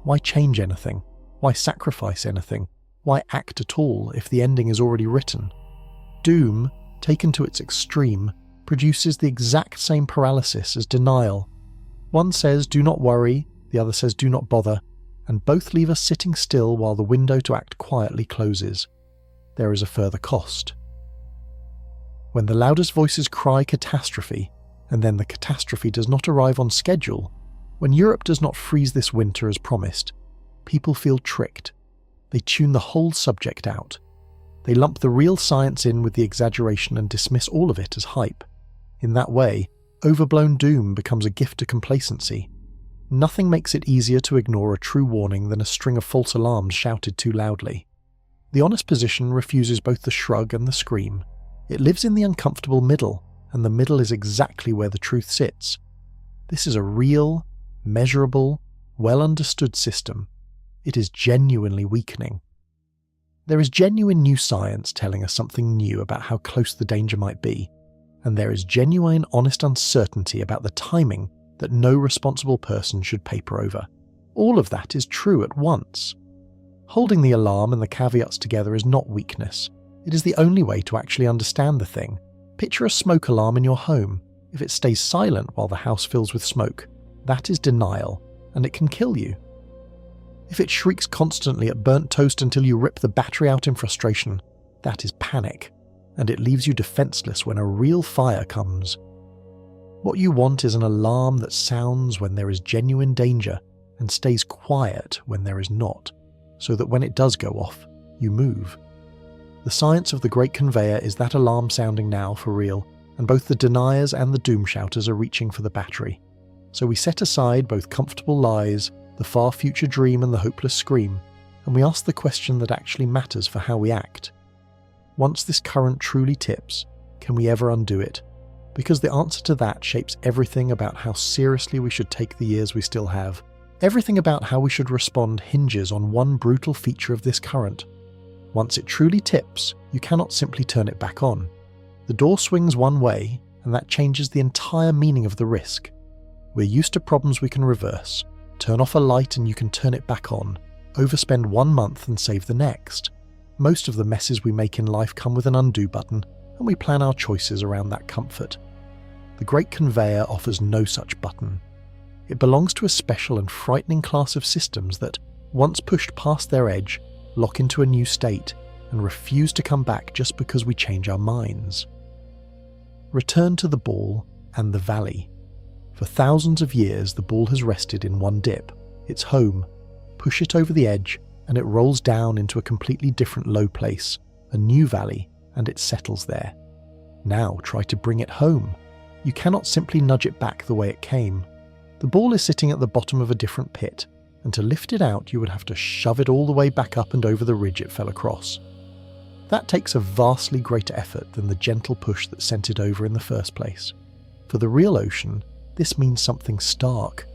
Why change anything? Why sacrifice anything? Why act at all if the ending is already written? Doom, taken to its extreme, produces the exact same paralysis as denial. One says, "Do not worry," the other says, "Do not bother," and both leave us sitting still while the window to act quietly closes. There is a further cost. When the loudest voices cry catastrophe, and then the catastrophe does not arrive on schedule, when Europe does not freeze this winter as promised, people feel tricked. They tune the whole subject out. They lump the real science in with the exaggeration and dismiss all of it as hype. In that way, overblown doom becomes a gift to complacency. Nothing makes it easier to ignore a true warning than a string of false alarms shouted too loudly. The honest position refuses both the shrug and the scream. It lives in the uncomfortable middle, and the middle is exactly where the truth sits. This is a real, measurable, well-understood system. It is genuinely weakening. There is genuine new science telling us something new about how close the danger might be, and there is genuine, honest uncertainty about the timing that no responsible person should paper over. All of that is true at once. Holding the alarm and the caveats together is not weakness. It is the only way to actually understand the thing. Picture a smoke alarm in your home. If it stays silent while the house fills with smoke, that is denial, and it can kill you. If it shrieks constantly at burnt toast until you rip the battery out in frustration, that is panic, and it leaves you defenseless when a real fire comes. What you want is an alarm that sounds when there is genuine danger and stays quiet when there is not, so that when it does go off, you move. The science of the Great Conveyor is that alarm sounding now for real, and both the deniers and the doom shouters are reaching for the battery. So we set aside both comfortable lies, the far future dream and the hopeless scream, and we ask the question that actually matters for how we act. Once this current truly tips, can we ever undo it? Because the answer to that shapes everything about how seriously we should take the years we still have. Everything about how we should respond hinges on one brutal feature of this current. Once it truly tips, you cannot simply turn it back on. The door swings one way, and that changes the entire meaning of the risk. We're used to problems we can reverse. Turn off a light and you can turn it back on. Overspend 1 month and save the next. Most of the messes we make in life come with an undo button, and we plan our choices around that comfort. The Great Conveyor offers no such button. It belongs to a special and frightening class of systems that, once pushed past their edge, lock into a new state and refuse to come back just because we change our minds. Return to the ball and the valley. For thousands of years, the ball has rested in one dip, its home. Push it over the edge, and it rolls down into a completely different low place, a new valley, and it settles there. Now try to bring it home. You cannot simply nudge it back the way it came. The ball is sitting at the bottom of a different pit, and to lift it out you would have to shove it all the way back up and over the ridge it fell across. That takes a vastly greater effort than the gentle push that sent it over in the first place. For the real ocean, this means something stark.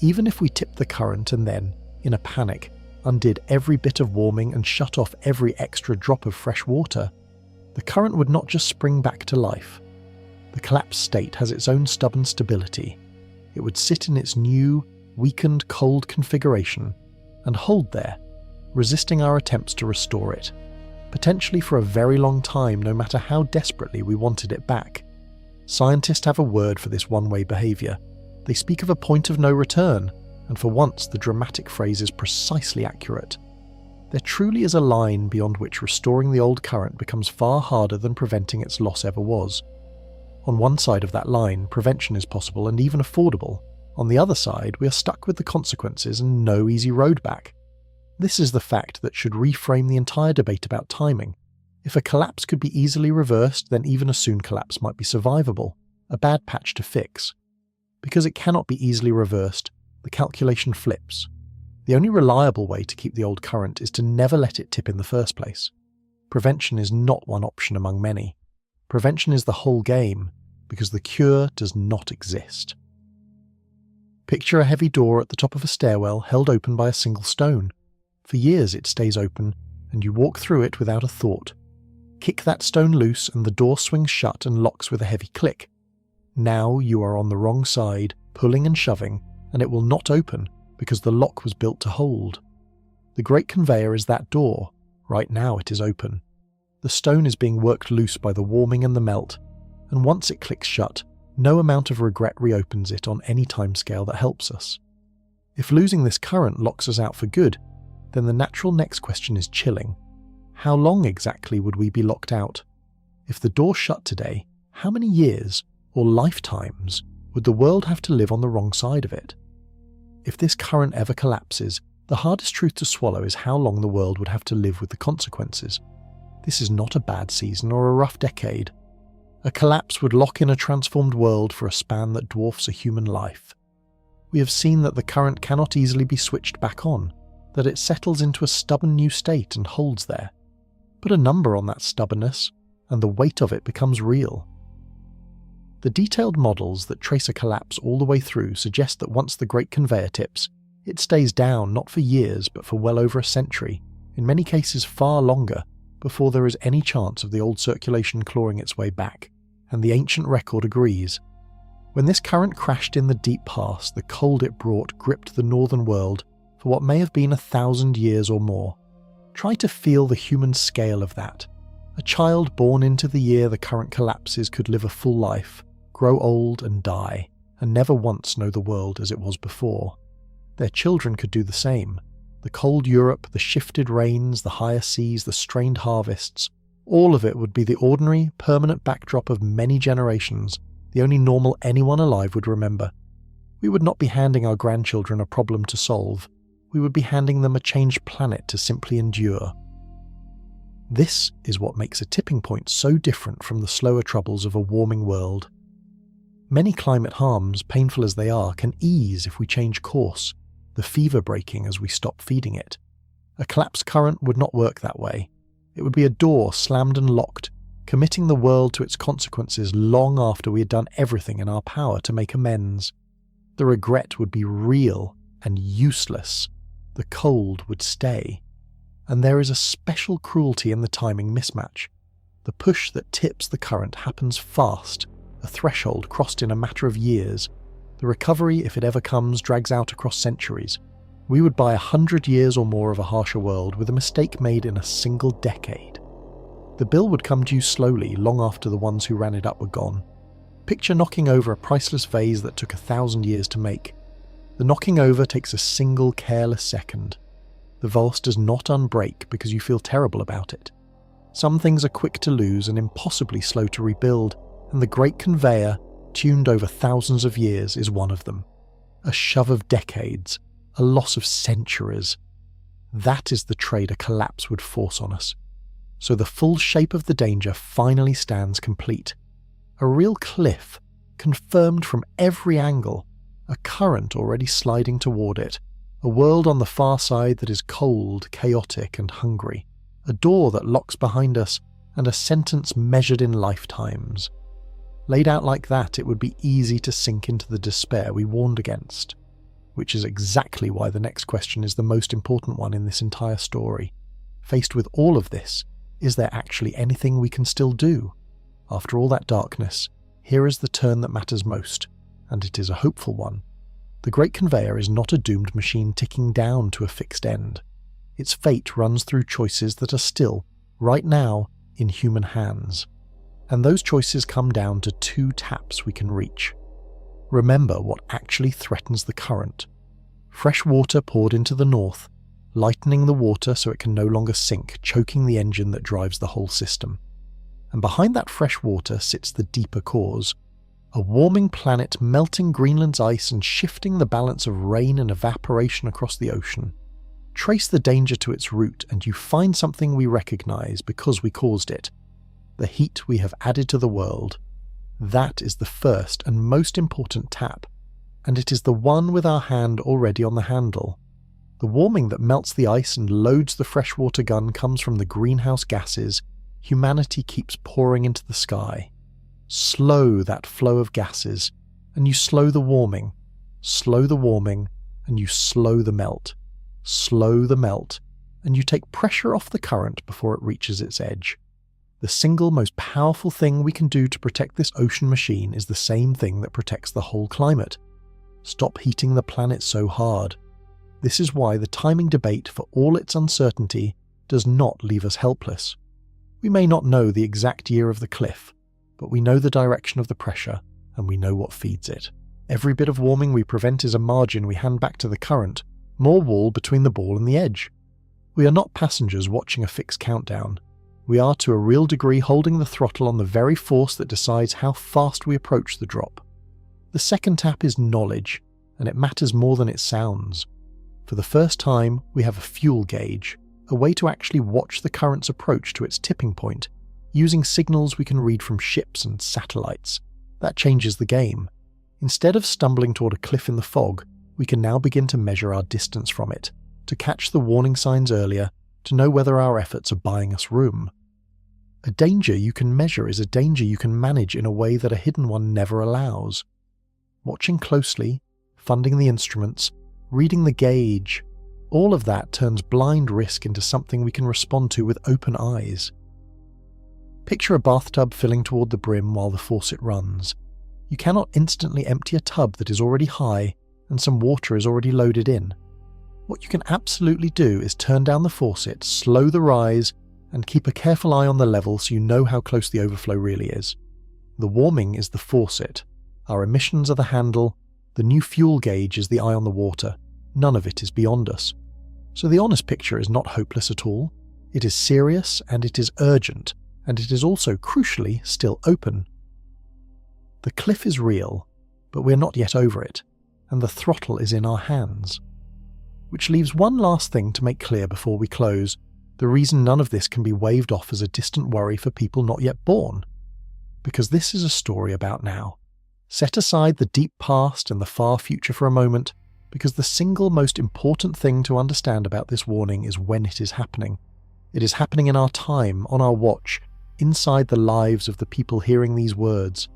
Even if we tipped the current and then, in a panic, undid every bit of warming and shut off every extra drop of fresh water, the current would not just spring back to life. The collapsed state has its own stubborn stability. It would sit in its new, weakened, cold configuration and hold there, resisting our attempts to restore it, potentially for a very long time no matter how desperately we wanted it back. Scientists have a word for this one-way behaviour. They speak of a point of no return, and for once the dramatic phrase is precisely accurate. There truly is a line beyond which restoring the old current becomes far harder than preventing its loss ever was. On one side of that line, prevention is possible and even affordable. On the other side, we are stuck with the consequences and no easy road back. This is the fact that should reframe the entire debate about timing. If a collapse could be easily reversed, then even a soon collapse might be survivable, a bad patch to fix. Because it cannot be easily reversed, the calculation flips. The only reliable way to keep the old current is to never let it tip in the first place. Prevention is not one option among many. Prevention is the whole game, because the cure does not exist. Picture a heavy door at the top of a stairwell held open by a single stone. For years it stays open, and you walk through it without a thought. Kick that stone loose and the door swings shut and locks with a heavy click. Now you are on the wrong side, pulling and shoving, and it will not open because the lock was built to hold. The Great Conveyor is that door. Right now it is open. The stone is being worked loose by the warming and the melt, and once it clicks shut, no amount of regret reopens it on any timescale that helps us. If losing this current locks us out for good, then the natural next question is chilling. How long exactly would we be locked out? If the door shut today, how many years, or lifetimes, would the world have to live on the wrong side of it? If this current ever collapses, the hardest truth to swallow is how long the world would have to live with the consequences. This is not a bad season or a rough decade. A collapse would lock in a transformed world for a span that dwarfs a human life. We have seen that the current cannot easily be switched back on, that it settles into a stubborn new state and holds there. Put a number on that stubbornness, and the weight of it becomes real. The detailed models that trace a collapse all the way through suggest that once the Great Conveyor tips, it stays down not for years but for well over a century, in many cases far longer, before there is any chance of the old circulation clawing its way back, and the ancient record agrees. When this current crashed in the deep past, the cold it brought gripped the northern world for what may have been 1,000 years or more. Try to feel the human scale of that. A child born into the year the current collapses could live a full life, grow old and die, and never once know the world as it was before. Their children could do the same. The cold Europe, the shifted rains, the higher seas, the strained harvests, all of it would be the ordinary, permanent backdrop of many generations, the only normal anyone alive would remember. We would not be handing our grandchildren a problem to solve. We would be handing them a changed planet to simply endure. This is what makes a tipping point so different from the slower troubles of a warming world. Many climate harms, painful as they are, can ease if we change course, the fever breaking as we stop feeding it. A collapsed current would not work that way. It would be a door slammed and locked, committing the world to its consequences long after we had done everything in our power to make amends. The regret would be real and useless. The cold would stay. And there is a special cruelty in the timing mismatch. The push that tips the current happens fast, a threshold crossed in a matter of years. The recovery, if it ever comes, drags out across centuries. We would buy 100 years or more of a harsher world with a mistake made in a single decade. The bill would come due slowly, long after the ones who ran it up were gone. Picture knocking over a priceless vase that took 1,000 years to make. The knocking over takes a single careless second. The vase does not unbreak because you feel terrible about it. Some things are quick to lose and impossibly slow to rebuild, and the Great Conveyor, tuned over thousands of years, is one of them. A shove of decades, a loss of centuries. That is the trade a collapse would force on us. So the full shape of the danger finally stands complete. A real cliff, confirmed from every angle, a current already sliding toward it, a world on the far side that is cold, chaotic and hungry, a door that locks behind us, and a sentence measured in lifetimes. Laid out like that, it would be easy to sink into the despair we warned against, which is exactly why the next question is the most important one in this entire story. Faced with all of this, is there actually anything we can still do? After all that darkness, here is the turn that matters most, and it is a hopeful one. The Great Conveyor is not a doomed machine ticking down to a fixed end. Its fate runs through choices that are still, right now, in human hands. And those choices come down to 2 taps we can reach. Remember what actually threatens the current. Fresh water poured into the north, lightening the water so it can no longer sink, choking the engine that drives the whole system. And behind that fresh water sits the deeper cause. A warming planet melting Greenland's ice and shifting the balance of rain and evaporation across the ocean. Trace the danger to its root and you find something we recognize because we caused it. The heat we have added to the world. That is the first and most important tap, and it is the one with our hand already on the handle. The warming that melts the ice and loads the freshwater gun comes from the greenhouse gases humanity keeps pouring into the sky. Slow that flow of gases, and you slow the warming, and you slow the melt. Slow the melt, and you take pressure off the current before it reaches its edge. The single most powerful thing we can do to protect this ocean machine is the same thing that protects the whole climate. Stop heating the planet so hard. This is why the timing debate, for all its uncertainty, does not leave us helpless. We may not know the exact year of the cliff, but we know the direction of the pressure, and we know what feeds it. Every bit of warming we prevent is a margin we hand back to the current, more wall between the ball and the edge. We are not passengers watching a fixed countdown. We are to a real degree holding the throttle on the very force that decides how fast we approach the drop. The second tap is knowledge, and it matters more than it sounds. For the first time, we have a fuel gauge, a way to actually watch the current's approach to its tipping point, using signals we can read from ships and satellites. That changes the game. Instead of stumbling toward a cliff in the fog, we can now begin to measure our distance from it, to catch the warning signs earlier, to know whether our efforts are buying us room. A danger you can measure is a danger you can manage in a way that a hidden one never allows. Watching closely, funding the instruments, reading the gauge, all of that turns blind risk into something we can respond to with open eyes. Picture a bathtub filling toward the brim while the faucet runs. You cannot instantly empty a tub that is already high and some water is already loaded in. What you can absolutely do is turn down the faucet, slow the rise, and keep a careful eye on the level so you know how close the overflow really is. The warming is the faucet. Our emissions are the handle. The new fuel gauge is the eye on the water. None of it is beyond us. So the honest picture is not hopeless at all. It is serious and it is urgent, and it is also, crucially, still open. The cliff is real, but we're not yet over it, and the throttle is in our hands. Which leaves one last thing to make clear before we close, the reason none of this can be waved off as a distant worry for people not yet born. Because this is a story about now. Set aside the deep past and the far future for a moment, because the single most important thing to understand about this warning is when it is happening. It is happening in our time, on our watch, inside the lives of the people hearing these words.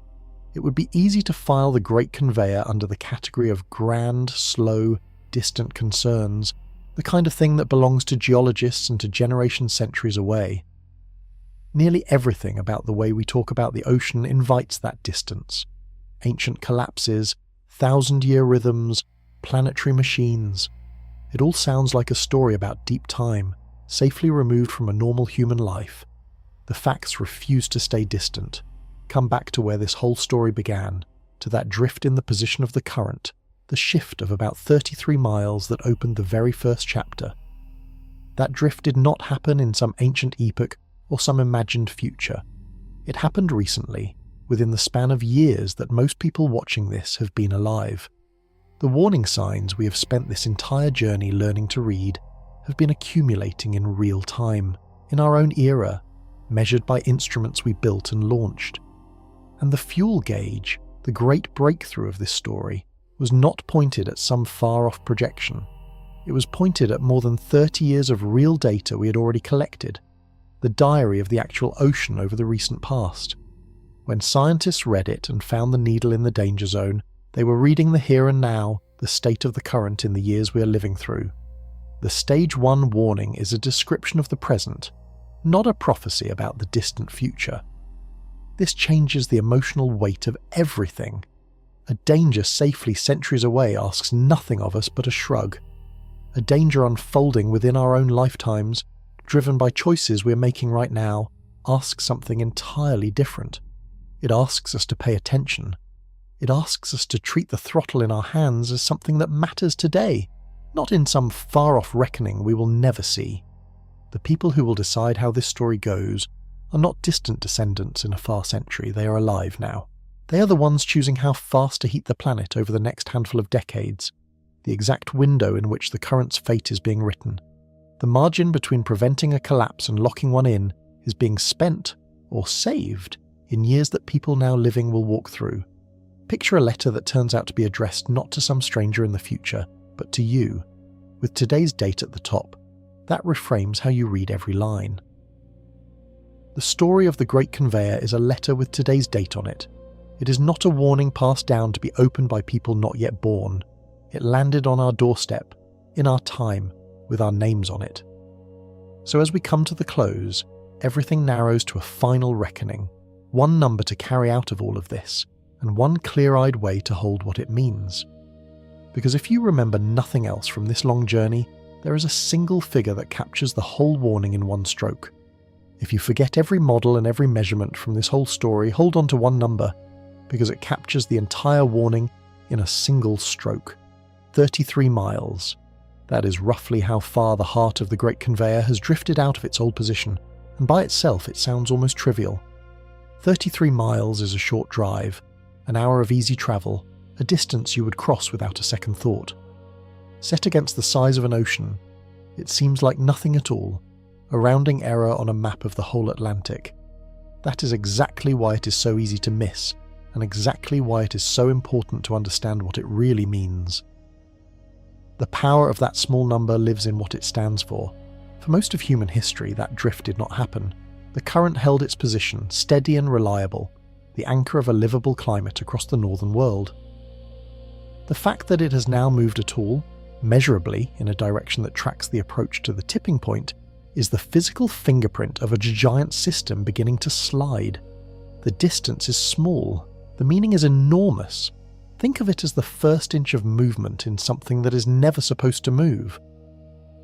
It would be easy to file the Great Conveyor under the category of grand, slow, distant concerns, the kind of thing that belongs to geologists and to generations centuries away. Nearly everything about the way we talk about the ocean invites that distance. Ancient collapses, thousand-year rhythms, planetary machines. It all sounds like a story about deep time, safely removed from a normal human life. The facts refuse to stay distant, come back to where this whole story began, to that drift in the position of the current, the shift of about 33 miles that opened the very first chapter. That drift did not happen in some ancient epoch or some imagined future. It happened recently, within the span of years that most people watching this have been alive. The warning signs we have spent this entire journey learning to read have been accumulating in real time, in our own era, measured by instruments we built and launched. And the fuel gauge, the great breakthrough of this story, was not pointed at some far-off projection. It was pointed at more than 30 years of real data we had already collected, the diary of the actual ocean over the recent past. When scientists read it and found the needle in the danger zone, they were reading the here and now, the state of the current in the years we are living through. The Stage 1 warning is a description of the present, not a prophecy about the distant future. This changes the emotional weight of everything. A danger safely centuries away asks nothing of us but a shrug. A danger unfolding within our own lifetimes, driven by choices we're making right now, asks something entirely different. It asks us to pay attention. It asks us to treat the throttle in our hands as something that matters today, not in some far-off reckoning we will never see. The people who will decide how this story goes are not distant descendants in a far century, they are alive now. They are the ones choosing how fast to heat the planet over the next handful of decades, the exact window in which the current's fate is being written. The margin between preventing a collapse and locking one in is being spent, or saved, in years that people now living will walk through. Picture a letter that turns out to be addressed not to some stranger in the future, but to you, with today's date at the top. That reframes how you read every line. The story of the Great Conveyor is a letter with today's date on it. It is not a warning passed down to be opened by people not yet born. It landed on our doorstep, in our time, with our names on it. So as we come to the close, everything narrows to a final reckoning, one number to carry out of all of this, and one clear-eyed way to hold what it means. Because if you remember nothing else from this long journey, there is a single figure that captures the whole warning in one stroke. If you forget every model and every measurement from this whole story, hold on to one number, because it captures the entire warning in a single stroke. 33 miles. That is roughly how far the heart of the Great Conveyor has drifted out of its old position, and by itself it sounds almost trivial. 33 miles is a short drive, an hour of easy travel, a distance you would cross without a second thought. Set against the size of an ocean, it seems like nothing at all, a rounding error on a map of the whole Atlantic. That is exactly why it is so easy to miss, and exactly why it is so important to understand what it really means. The power of that small number lives in what it stands for. For most of human history, that drift did not happen. The current held its position, steady and reliable, the anchor of a livable climate across the northern world. The fact that it has now moved at all, measurably in a direction that tracks the approach to the tipping point, is the physical fingerprint of a giant system beginning to slide. The distance is small. The meaning is enormous. Think of it as the first inch of movement in something that is never supposed to move.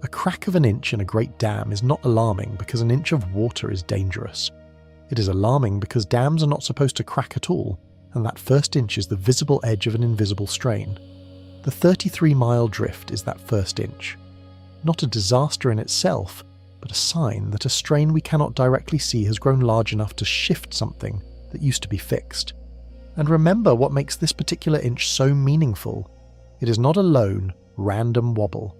A crack of an inch in a great dam is not alarming because an inch of water is dangerous. It is alarming because dams are not supposed to crack at all, and that first inch is the visible edge of an invisible strain. The 33-mile drift is that first inch. Not a disaster in itself, but a sign that a strain we cannot directly see has grown large enough to shift something that used to be fixed. And remember what makes this particular inch so meaningful. It is not a lone, random wobble.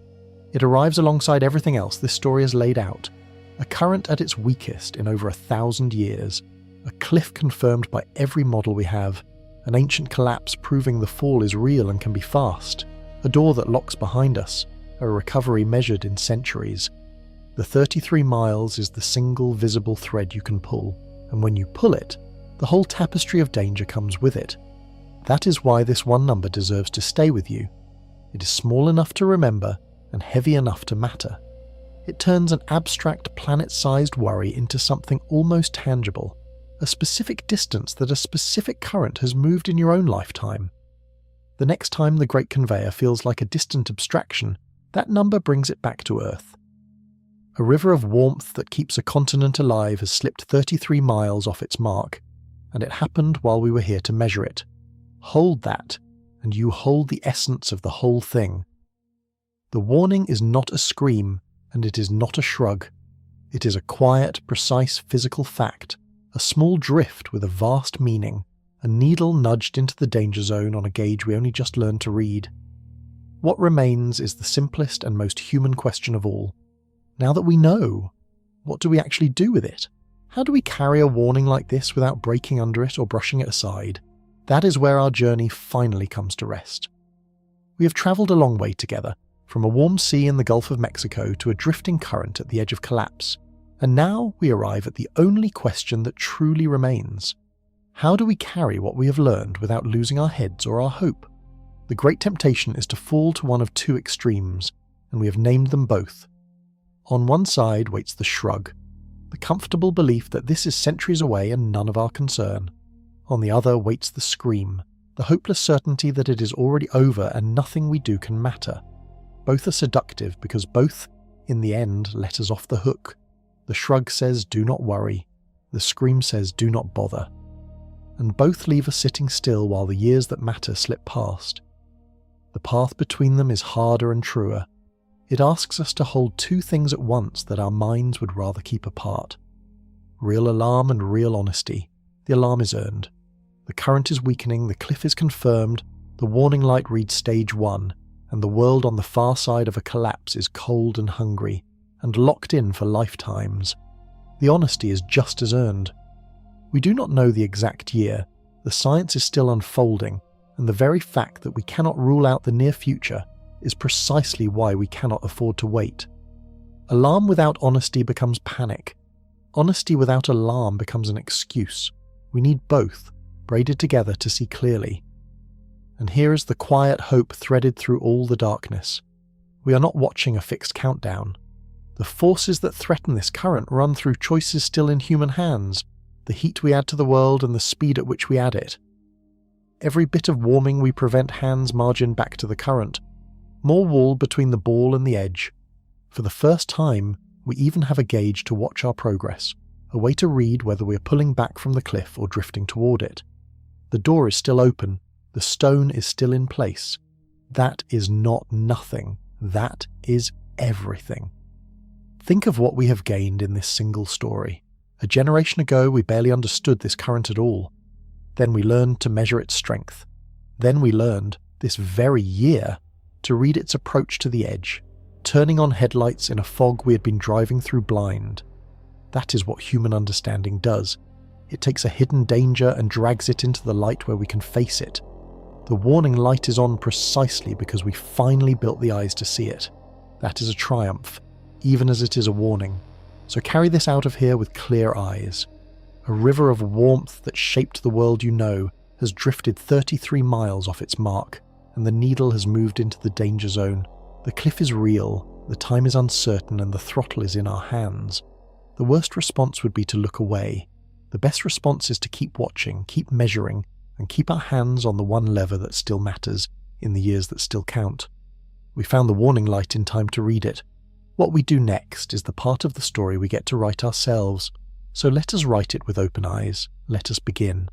It arrives alongside everything else this story has laid out. A current at its weakest in over 1,000 years. A cliff confirmed by every model we have. An ancient collapse proving the fall is real and can be fast. A door that locks behind us. A recovery measured in centuries. The 33 miles is the single visible thread you can pull, and when you pull it, the whole tapestry of danger comes with it. That is why this one number deserves to stay with you. It is small enough to remember and heavy enough to matter. It turns an abstract planet-sized worry into something almost tangible, a specific distance that a specific current has moved in your own lifetime. The next time the Great Conveyor feels like a distant abstraction, that number brings it back to Earth. A river of warmth that keeps a continent alive has slipped 33 miles off its mark, and it happened while we were here to measure it. Hold that, and you hold the essence of the whole thing. The warning is not a scream, and it is not a shrug. It is a quiet, precise physical fact, a small drift with a vast meaning, a needle nudged into the danger zone on a gauge we only just learned to read. What remains is the simplest and most human question of all. Now that we know, what do we actually do with it? How do we carry a warning like this without breaking under it or brushing it aside? That is where our journey finally comes to rest. We have travelled a long way together, from a warm sea in the Gulf of Mexico to a drifting current at the edge of collapse, and now we arrive at the only question that truly remains. How do we carry what we have learned without losing our heads or our hope? The great temptation is to fall to one of two extremes, and we have named them both. On one side waits the shrug, the comfortable belief that this is centuries away and none of our concern. On the other waits the scream, the hopeless certainty that it is already over and nothing we do can matter. Both are seductive because both, in the end, let us off the hook. The shrug says, "Do not worry." The scream says, "Do not bother." And both leave us sitting still while the years that matter slip past. The path between them is harder and truer. It asks us to hold two things at once that our minds would rather keep apart. Real alarm and real honesty. The alarm is earned. The current is weakening, the cliff is confirmed, the warning light reads stage 1, and the world on the far side of a collapse is cold and hungry, and locked in for lifetimes. The honesty is just as earned. We do not know the exact year, the science is still unfolding, and the very fact that we cannot rule out the near future is precisely why we cannot afford to wait. Alarm without honesty becomes panic. Honesty without alarm becomes an excuse. We need both, braided together to see clearly. And here is the quiet hope threaded through all the darkness. We are not watching a fixed countdown. The forces that threaten this current run through choices still in human hands, the heat we add to the world and the speed at which we add it. Every bit of warming we prevent hands margin back to the current. More wall between the ball and the edge. For the first time, we even have a gauge to watch our progress, a way to read whether we are pulling back from the cliff or drifting toward it. The door is still open, the stone is still in place. That is not nothing, that is everything. Think of what we have gained in this single story. A generation ago, we barely understood this current at all. Then we learned to measure its strength. Then we learned, this very year, to read its approach to the edge, turning on headlights in a fog we had been driving through blind. That is what human understanding does. It takes a hidden danger and drags it into the light where we can face it. The warning light is on precisely because we finally built the eyes to see it. That is a triumph, even as it is a warning. So carry this out of here with clear eyes. A river of warmth that shaped the world you know has drifted 33 miles off its mark, and the needle has moved into the danger zone. The cliff is real, the time is uncertain, and the throttle is in our hands. The worst response would be to look away. The best response is to keep watching, keep measuring, and keep our hands on the one lever that still matters in the years that still count. We found the warning light in time to read it. What we do next is the part of the story we get to write ourselves. So let us write it with open eyes. Let us begin.